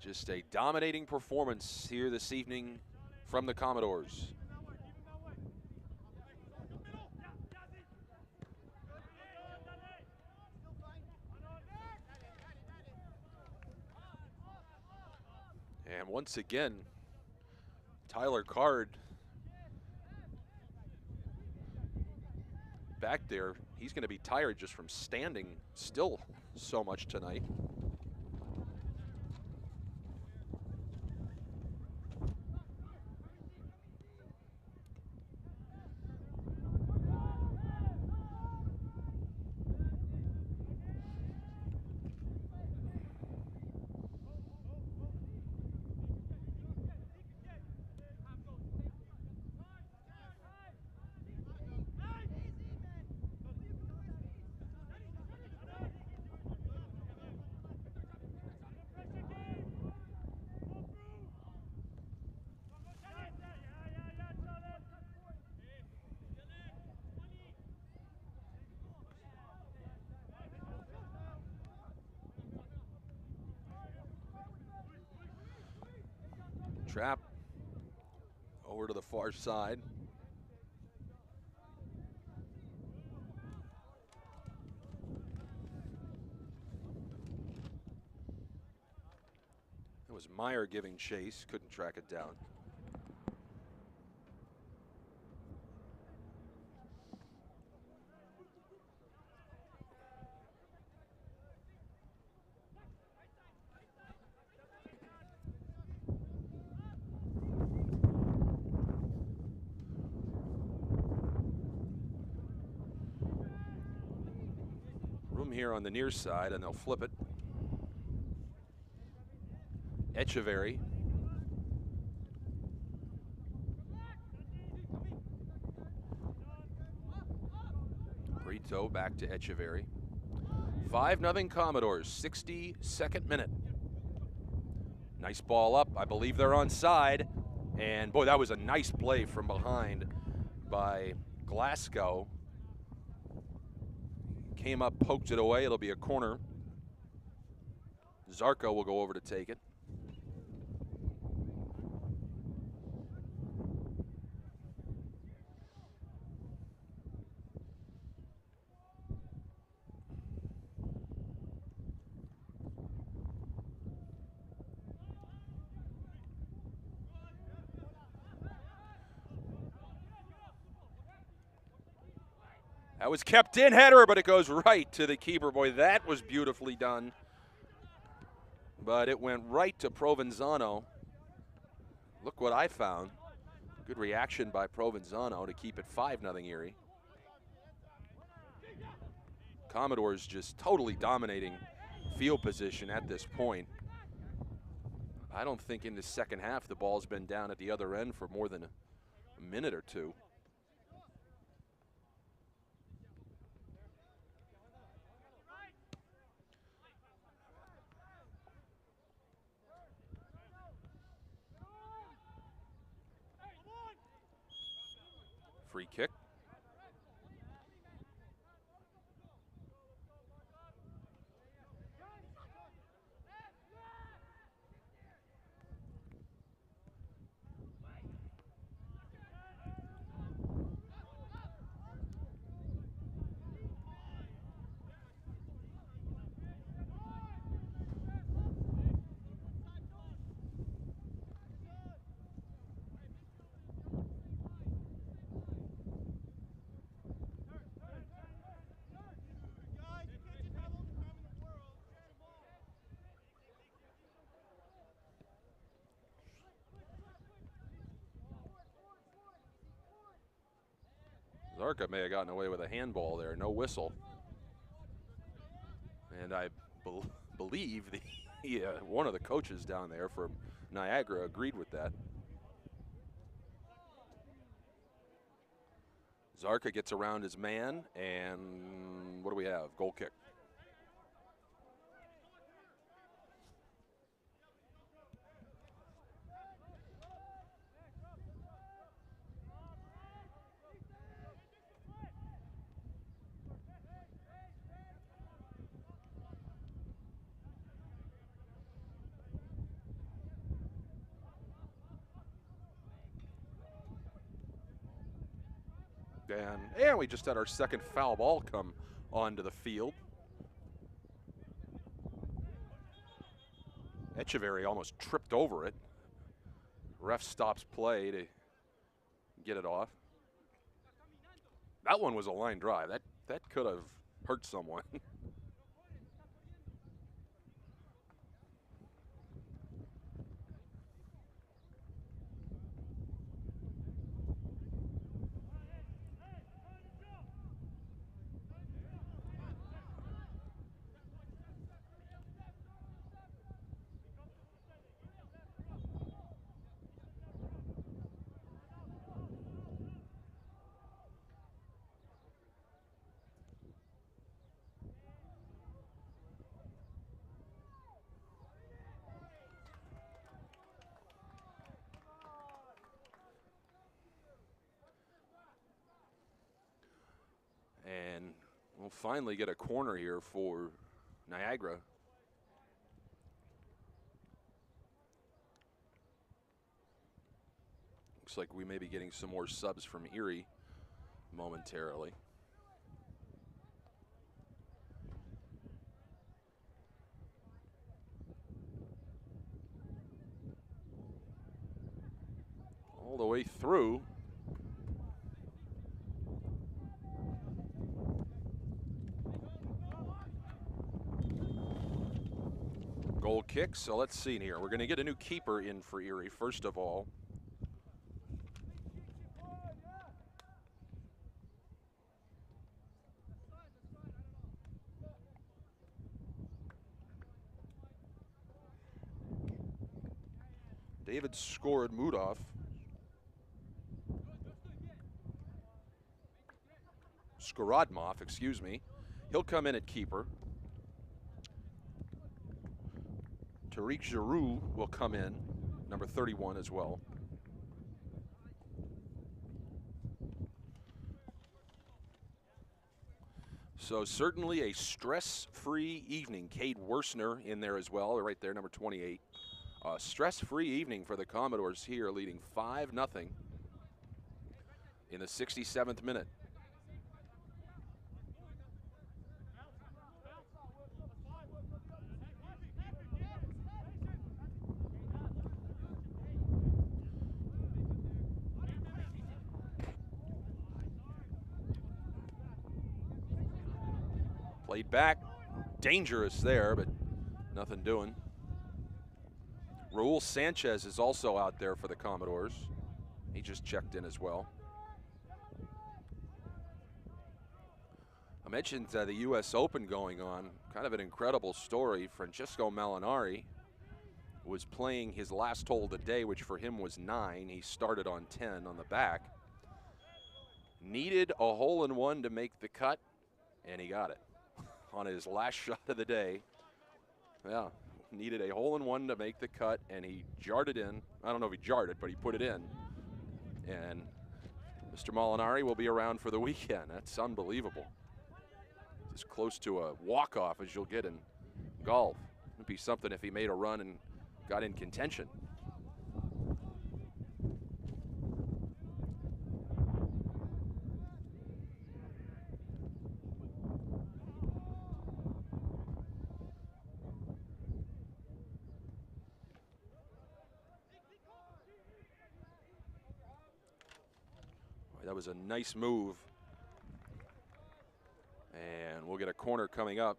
[SPEAKER 1] Just a dominating performance here this evening from the Commodores. And once again, Tyler Card back there. He's going to be tired just from standing still so much tonight. Trap over to the far side. It was Meyer giving chase, couldn't track it down. Here on the near side, and they'll flip it. Echeverry. Brito back to Echeverry. 5-0 Commodores, 62nd minute. Nice ball up. I believe they're onside. And boy, that was a nice play from behind by Glasgow. Came up, poked it away. It'll be a corner. Zarco will go over to take it. That was kept in, header, but it goes right to the keeper. Boy, that was beautifully done. But it went right to Provenzano. Look what I found. Good reaction by Provenzano to keep it 5-0 Erie. Commodores just totally dominating field position at this point. I don't think in the second half the ball's been down at the other end for more than a minute or two. Free kick. Zarka may have gotten away with a handball there, no whistle. And I believe one of the coaches down there from Niagara agreed with that. Zarka gets around his man, and what do we have? Goal kick. And we just had our second foul ball come onto the field. Echeverry almost tripped over it. Ref stops play to get it off. That one was a line drive. That could have hurt someone. And we'll finally get a corner here for Niagara. Looks like we may be getting some more subs from Erie momentarily. All the way through. Goal kick, so let's see here. We're going to get a new keeper in for Erie, first of all. David Skorodmudov. Skorodmov, excuse me. He'll come in at keeper. Tariq Giroux will come in, number 31 as well. So certainly a stress-free evening. Cade Worsner in there as well, right there, number 28. Stress-free evening for the Commodores here, leading 5-0 in the 67th minute. Played back, dangerous there, but nothing doing. Raul Sanchez is also out there for the Commodores. He just checked in as well. I mentioned the U.S. Open going on. Kind of an incredible story. Francesco Molinari was playing his last hole of the day, which for him was 9. He started on 10 on the back. Needed a hole-in-one to make the cut, and he got it on his last shot of the day. Yeah, needed a hole-in-one to make the cut, and he jarred it in. I don't know if he jarred it, but he put it in. And Mr. Molinari will be around for the weekend. That's unbelievable. It's as close to a walk-off as you'll get in golf. It'd be something if he made a run and got in contention. That was a nice move. And we'll get a corner coming up.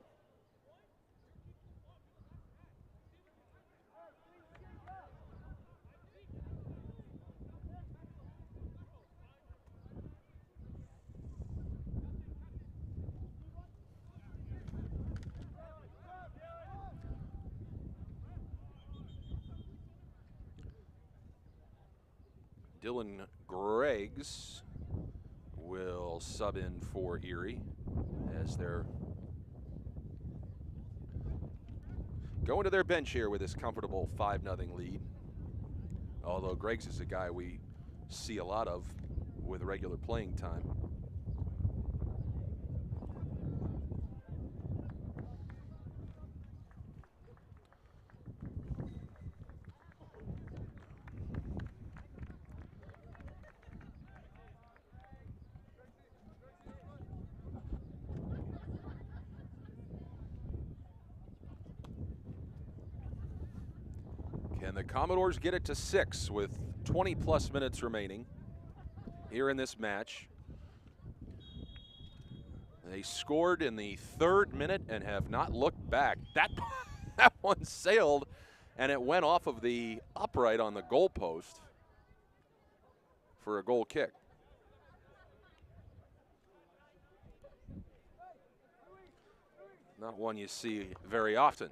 [SPEAKER 1] Dylan Greggs will sub in for Erie as they're going to their bench here with this comfortable 5-0 lead. Although Greggs is a guy we see a lot of with regular playing time. Can the Commodores get it to 6 with 20-plus minutes remaining here in this match. They scored in the 3rd minute and have not looked back. That one sailed, and it went off of the upright on the goalpost for a goal kick. Not one you see very often.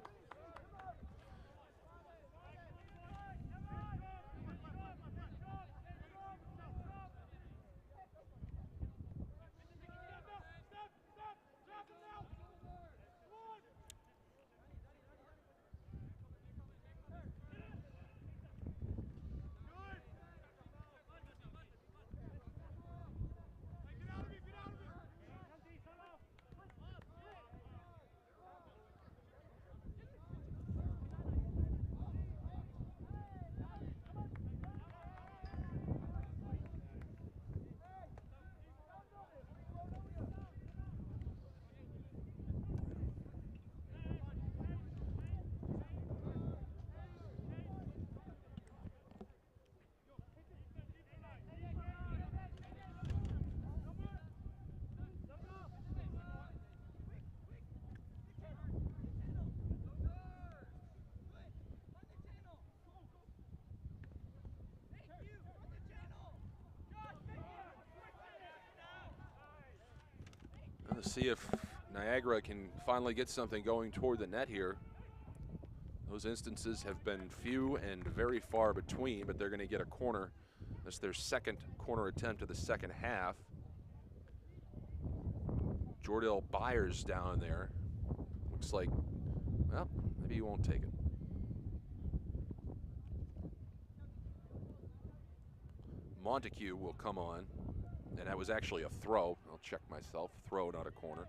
[SPEAKER 1] Let's see if Niagara can finally get something going toward the net here. Those instances have been few and very far between, but they're going to get a corner. That's their 2nd corner attempt of the 2nd half. Jordell Byers down there. Looks like, well, maybe he won't take it. Montague will come on. And that was actually a throw. I'll check myself. Throw, not a corner.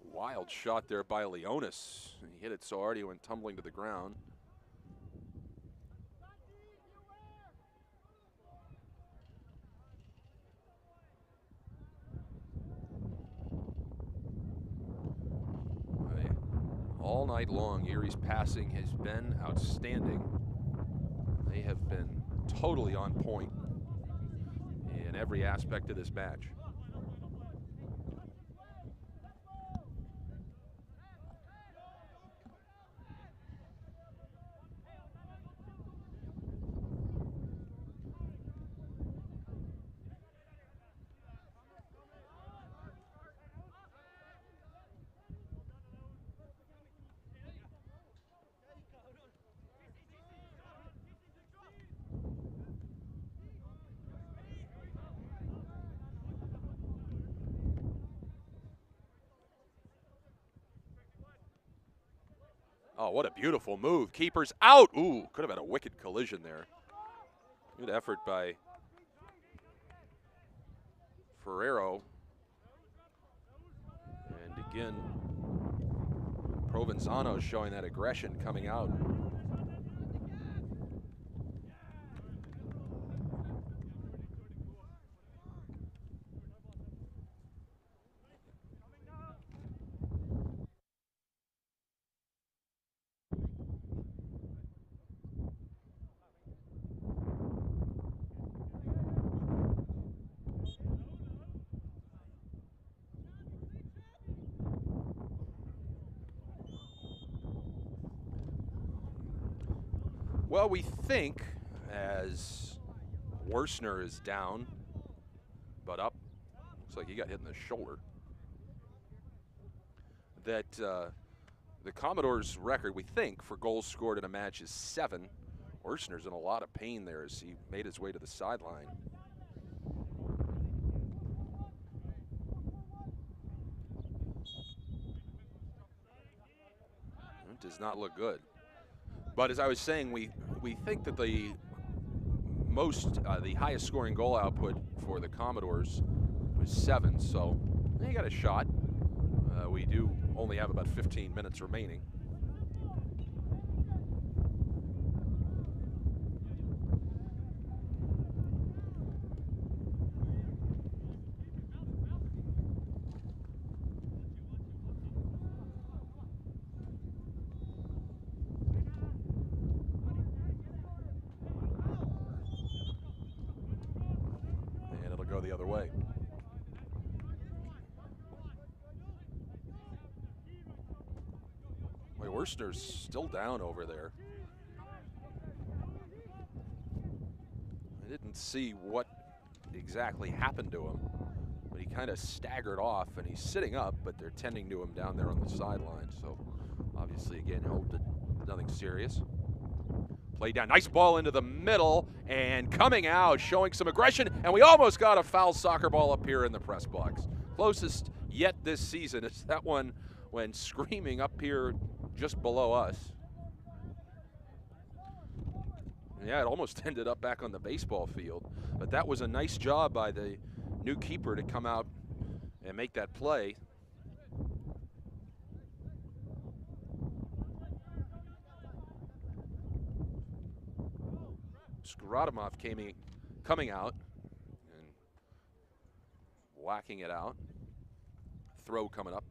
[SPEAKER 1] Wild shot there by Leonis. He hit it so hard he went tumbling to the ground. All night long, Erie's passing has been outstanding. They have been totally on point in every aspect of this match. Oh, what a beautiful move. Keeper's out. Ooh, could have had a wicked collision there. Good effort by Ferrero. And again, Provenzano showing that aggression coming out. Well, we think as Worsner is down, but up, looks like he got hit in the shoulder, that the Commodores' record, we think, for goals scored in a match is 7. Worsner's in a lot of pain there as he made his way to the sideline. It does not look good. But as I was saying, we think that the highest scoring goal output for the Commodores was 7, so they got a shot. We do only have about 15 minutes remaining. the other way. Boy, Worcester's still down over there. I didn't see what exactly happened to him, but he kind of staggered off, and he's sitting up, but they're tending to him down there on the sideline. So obviously, again, hope that nothing serious. Play down, nice ball into the middle, and coming out, showing some aggression, and we almost got a foul soccer ball up here in the press box. Closest yet this season is that one when screaming up here just below us. Yeah, it almost ended up back on the baseball field, but that was a nice job by the new keeper to come out and make that play. Skradimov coming out and whacking it out. Throw coming up.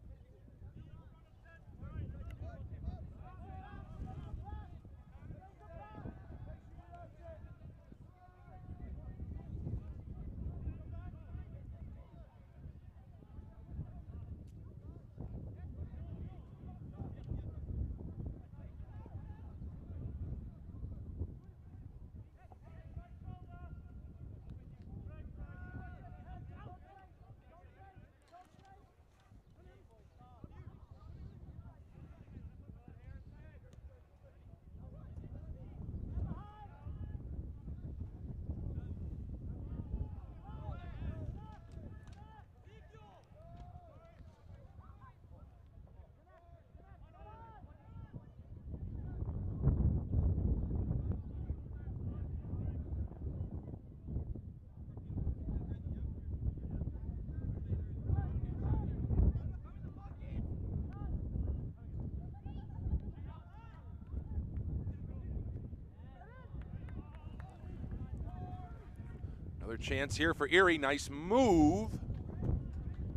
[SPEAKER 1] Another chance here for Erie. Nice move.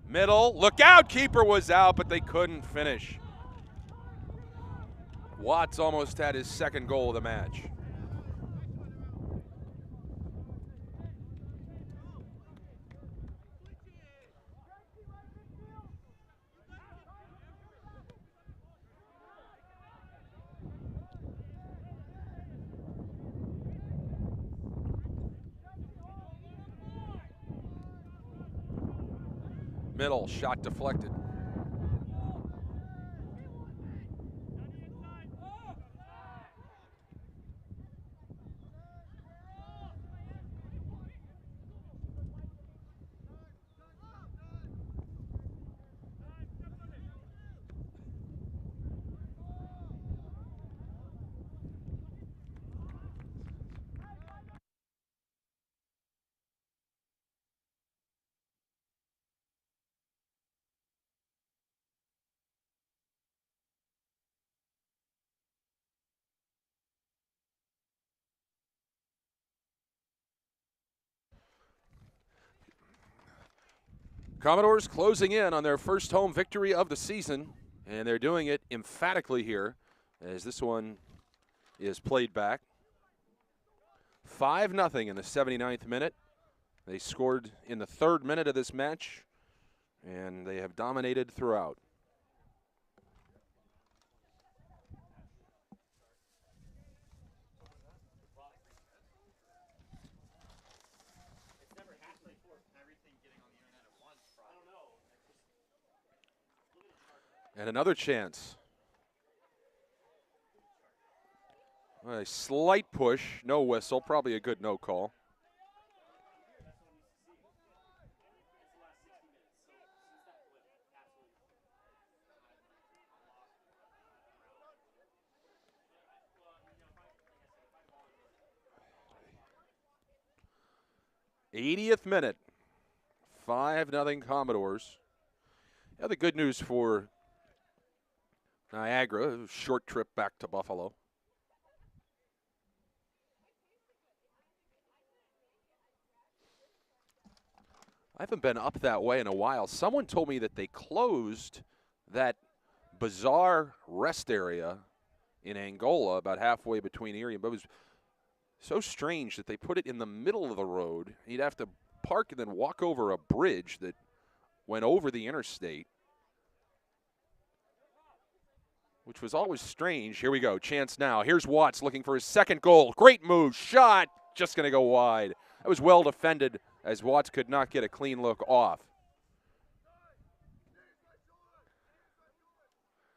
[SPEAKER 1] Middle. Look out. Keeper was out, but they couldn't finish. Watts almost had his second goal of the match. Middle, shot deflected. Commodores closing in on their first home victory of the season, and they're doing it emphatically here as this one is played back. 5-0 in the 79th minute. They scored in the 3rd minute of this match, and they have dominated throughout. And another chance. A slight push, no whistle, probably a good no call. '80th minute, 5-0 Commodores. Yeah, the good news for Niagara, a short trip back to Buffalo. I haven't been up that way in a while. Someone told me that they closed that bizarre rest area in Angola about halfway between Erie and, but it was so strange that they put it in the middle of the road. You'd have to park and then walk over a bridge that went over the interstate, which was always strange. Here we go, chance now. Here's Watts looking for his second goal. Great move, shot, just going to go wide. That was well defended as Watts could not get a clean look off.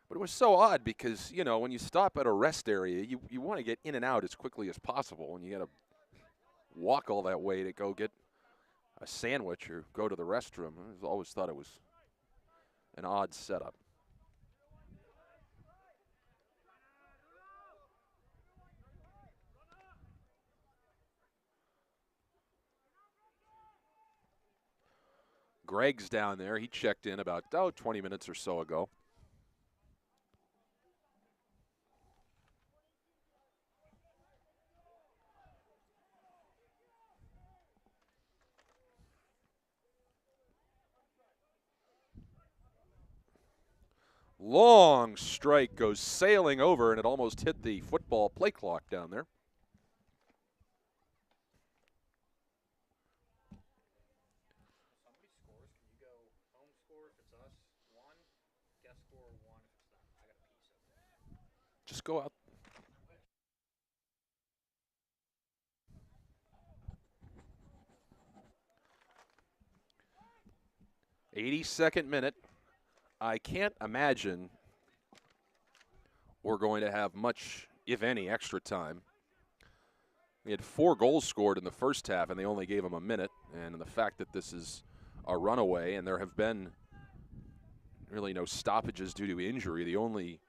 [SPEAKER 1] But it was so odd because, you know, when you stop at a rest area, you want to get in and out as quickly as possible, and you got to walk all that way to go get a sandwich or go to the restroom. I always thought it was an odd setup. Greg's down there. He checked in about 20 minutes or so ago. Long strike goes sailing over, and it almost hit the football play clock down there. Just go out. '82nd minute. I can't imagine we're going to have much, if any, extra time. We had 4 goals scored in the first half, and they only gave them a minute. And the fact that this is a runaway, and there have been really no stoppages due to injury. The only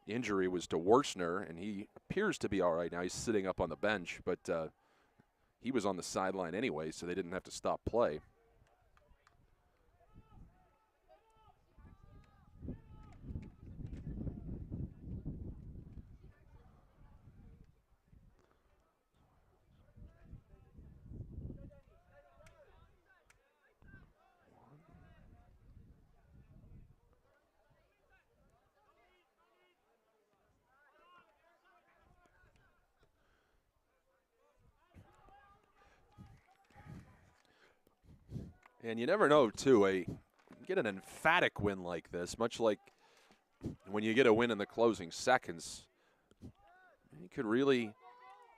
[SPEAKER 1] injury was to Worsner, and he appears to be all right now. He's sitting up on the bench, but he was on the sideline anyway, so they didn't have to stop play. And you never know, too. You get an emphatic win like this, much like when you get a win in the closing seconds, you could really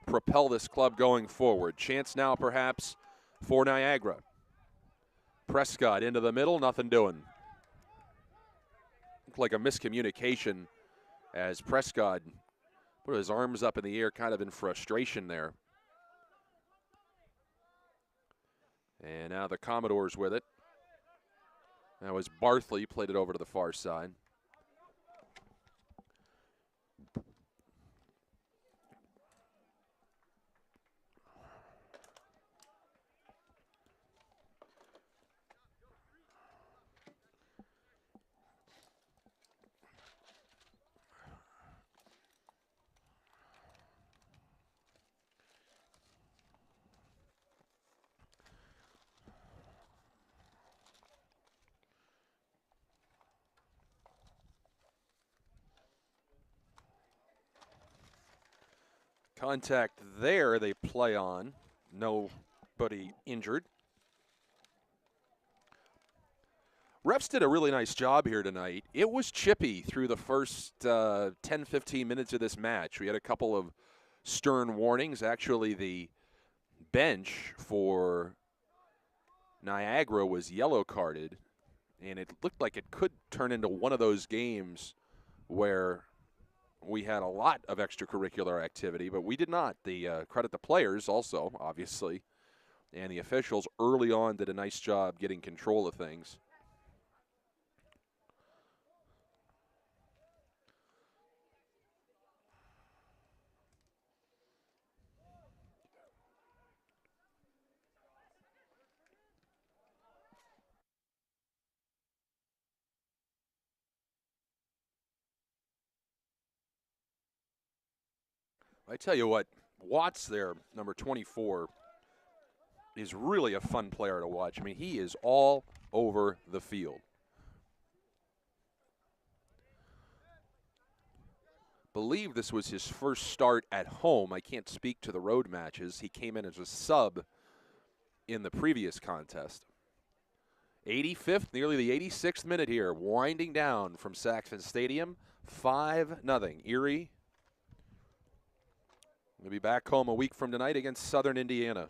[SPEAKER 1] propel this club going forward. Chance now, perhaps, for Niagara. Prescott into the middle, nothing doing. Looked like a miscommunication as Prescott put his arms up in the air kind of in frustration there. And now the Commodores with it. That was Barthley, played it over to the far side. Contact there, they play on. Nobody injured. Refs did a really nice job here tonight. It was chippy through the first 10-15 minutes of this match. We had a couple of stern warnings. Actually, the bench for Niagara was yellow carded, and it looked like it could turn into one of those games where we had a lot of extracurricular activity, but we did not. The credit the players also, obviously, and the officials early on did a nice job getting control of things. I tell you what, Watts there, number 24, is really a fun player to watch. I mean, he is all over the field. Believe this was his first start at home. I can't speak to the road matches. He came in as a sub in the previous contest. 85th, nearly the 86th minute here, winding down from Saxon Stadium. 5-0. Erie will be back home a week from tonight against Southern Indiana.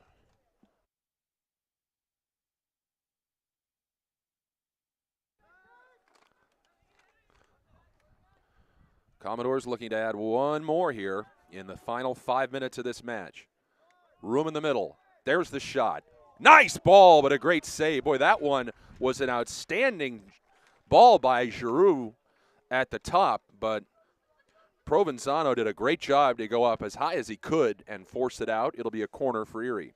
[SPEAKER 1] Commodores looking to add one more here in the final 5 minutes of this match. Room in the middle. There's the shot. Nice ball, but a great save. Boy, that one was an outstanding ball by Giroux at the top, but Provenzano did a great job to go up as high as he could and force it out. It'll be a corner for Erie.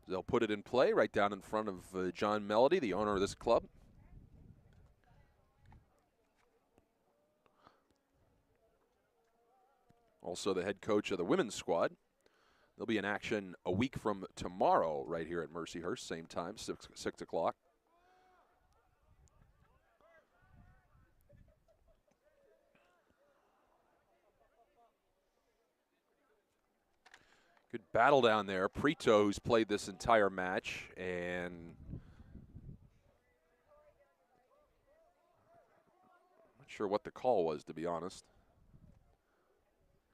[SPEAKER 1] They'll put it in play right down in front of John Melody, the owner of this club. Also the head coach of the women's squad. They'll be in action a week from tomorrow right here at Mercyhurst, same time, 6 o'clock. Good battle down there. Prito, who's played this entire match, and not sure what the call was, to be honest.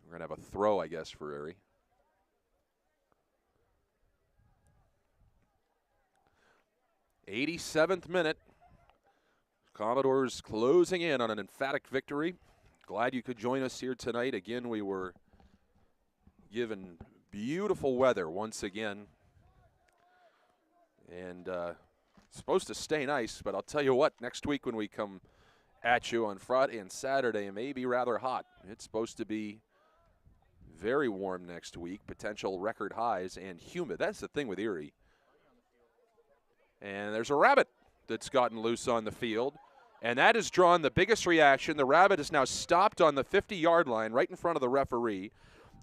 [SPEAKER 1] We're going to have a throw, I guess, for Erie. '87th minute. Commodores closing in on an emphatic victory. Glad you could join us here tonight. Again, we were given beautiful weather once again. And supposed to stay nice, but I'll tell you what, next week when we come at you on Friday and Saturday, it may be rather hot. It's supposed to be very warm next week, potential record highs, and humid. That's the thing with Erie. And there's a rabbit that's gotten loose on the field, and that has drawn the biggest reaction. The rabbit is now stopped on the 50-yard line right in front of the referee,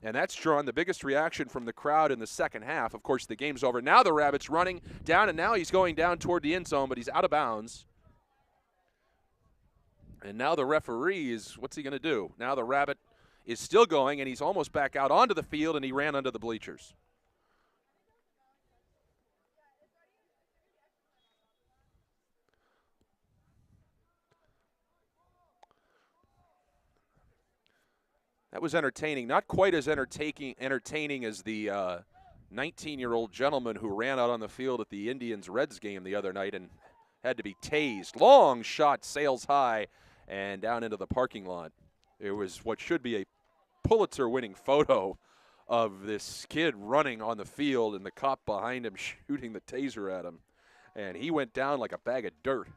[SPEAKER 1] and that's drawn the biggest reaction from the crowd in the second half. Of course, the game's over. Now the rabbit's running down, and now he's going down toward the end zone, but he's out of bounds. And now the referee is, what's he going to do? Now the rabbit is still going, and he's almost back out onto the field, and he ran under the bleachers. That was entertaining. Not quite as entertaining as the 19-year-old gentleman who ran out on the field at the Indians-Reds game the other night and had to be tased. Long shot, sails high, and down into the parking lot. It was what should be a Pulitzer-winning photo of this kid running on the field and the cop behind him shooting the taser at him. And he went down like a bag of dirt.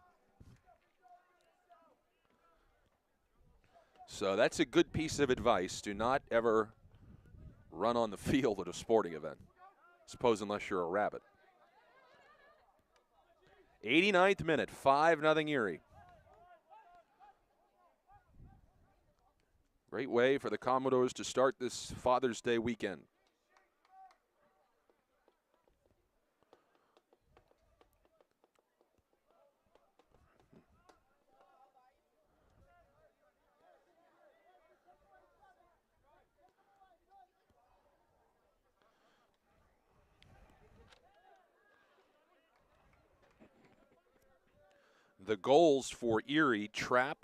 [SPEAKER 1] So that's a good piece of advice. Do not ever run on the field at a sporting event. Suppose unless you're a rabbit. 89th minute, 5-0 Erie. Great way for the Commodores to start this Father's Day weekend. The goals for Erie, Trapp,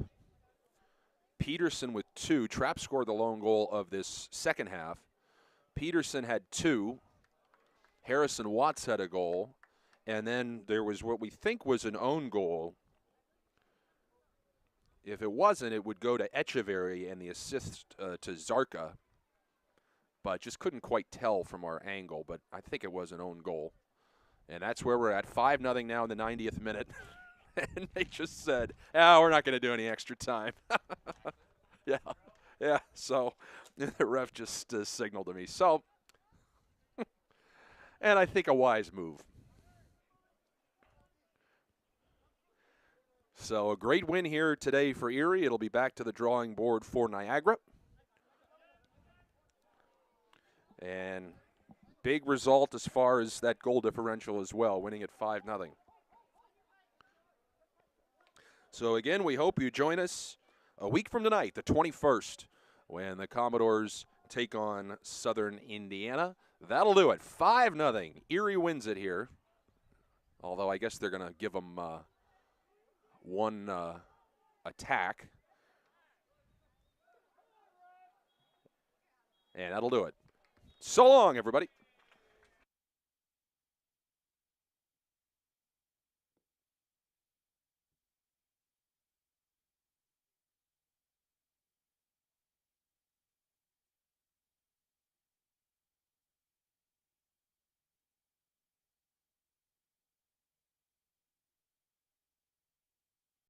[SPEAKER 1] Peterson with 2. Trapp scored the lone goal of this second half. Peterson had 2. Harrison Watts had a goal. And then there was what we think was an own goal. If it wasn't, it would go to Echeverry and the assist to Zarka. But just couldn't quite tell from our angle, but I think it was an own goal. And that's where we're at, 5-0 now in the 90th minute. And they just said, oh, we're not going to do any extra time. Yeah. So the ref just signaled to me. So, and I think a wise move. So a great win here today for Erie. It'll be back to the drawing board for Niagara. And big result as far as that goal differential as well, winning at 5-0. So again, we hope you join us a week from tonight, the 21st, when the Commodores take on Southern Indiana. That'll do it. 5-0. Erie wins it here. Although I guess they're going to give them one attack. And that'll do it. So long, everybody.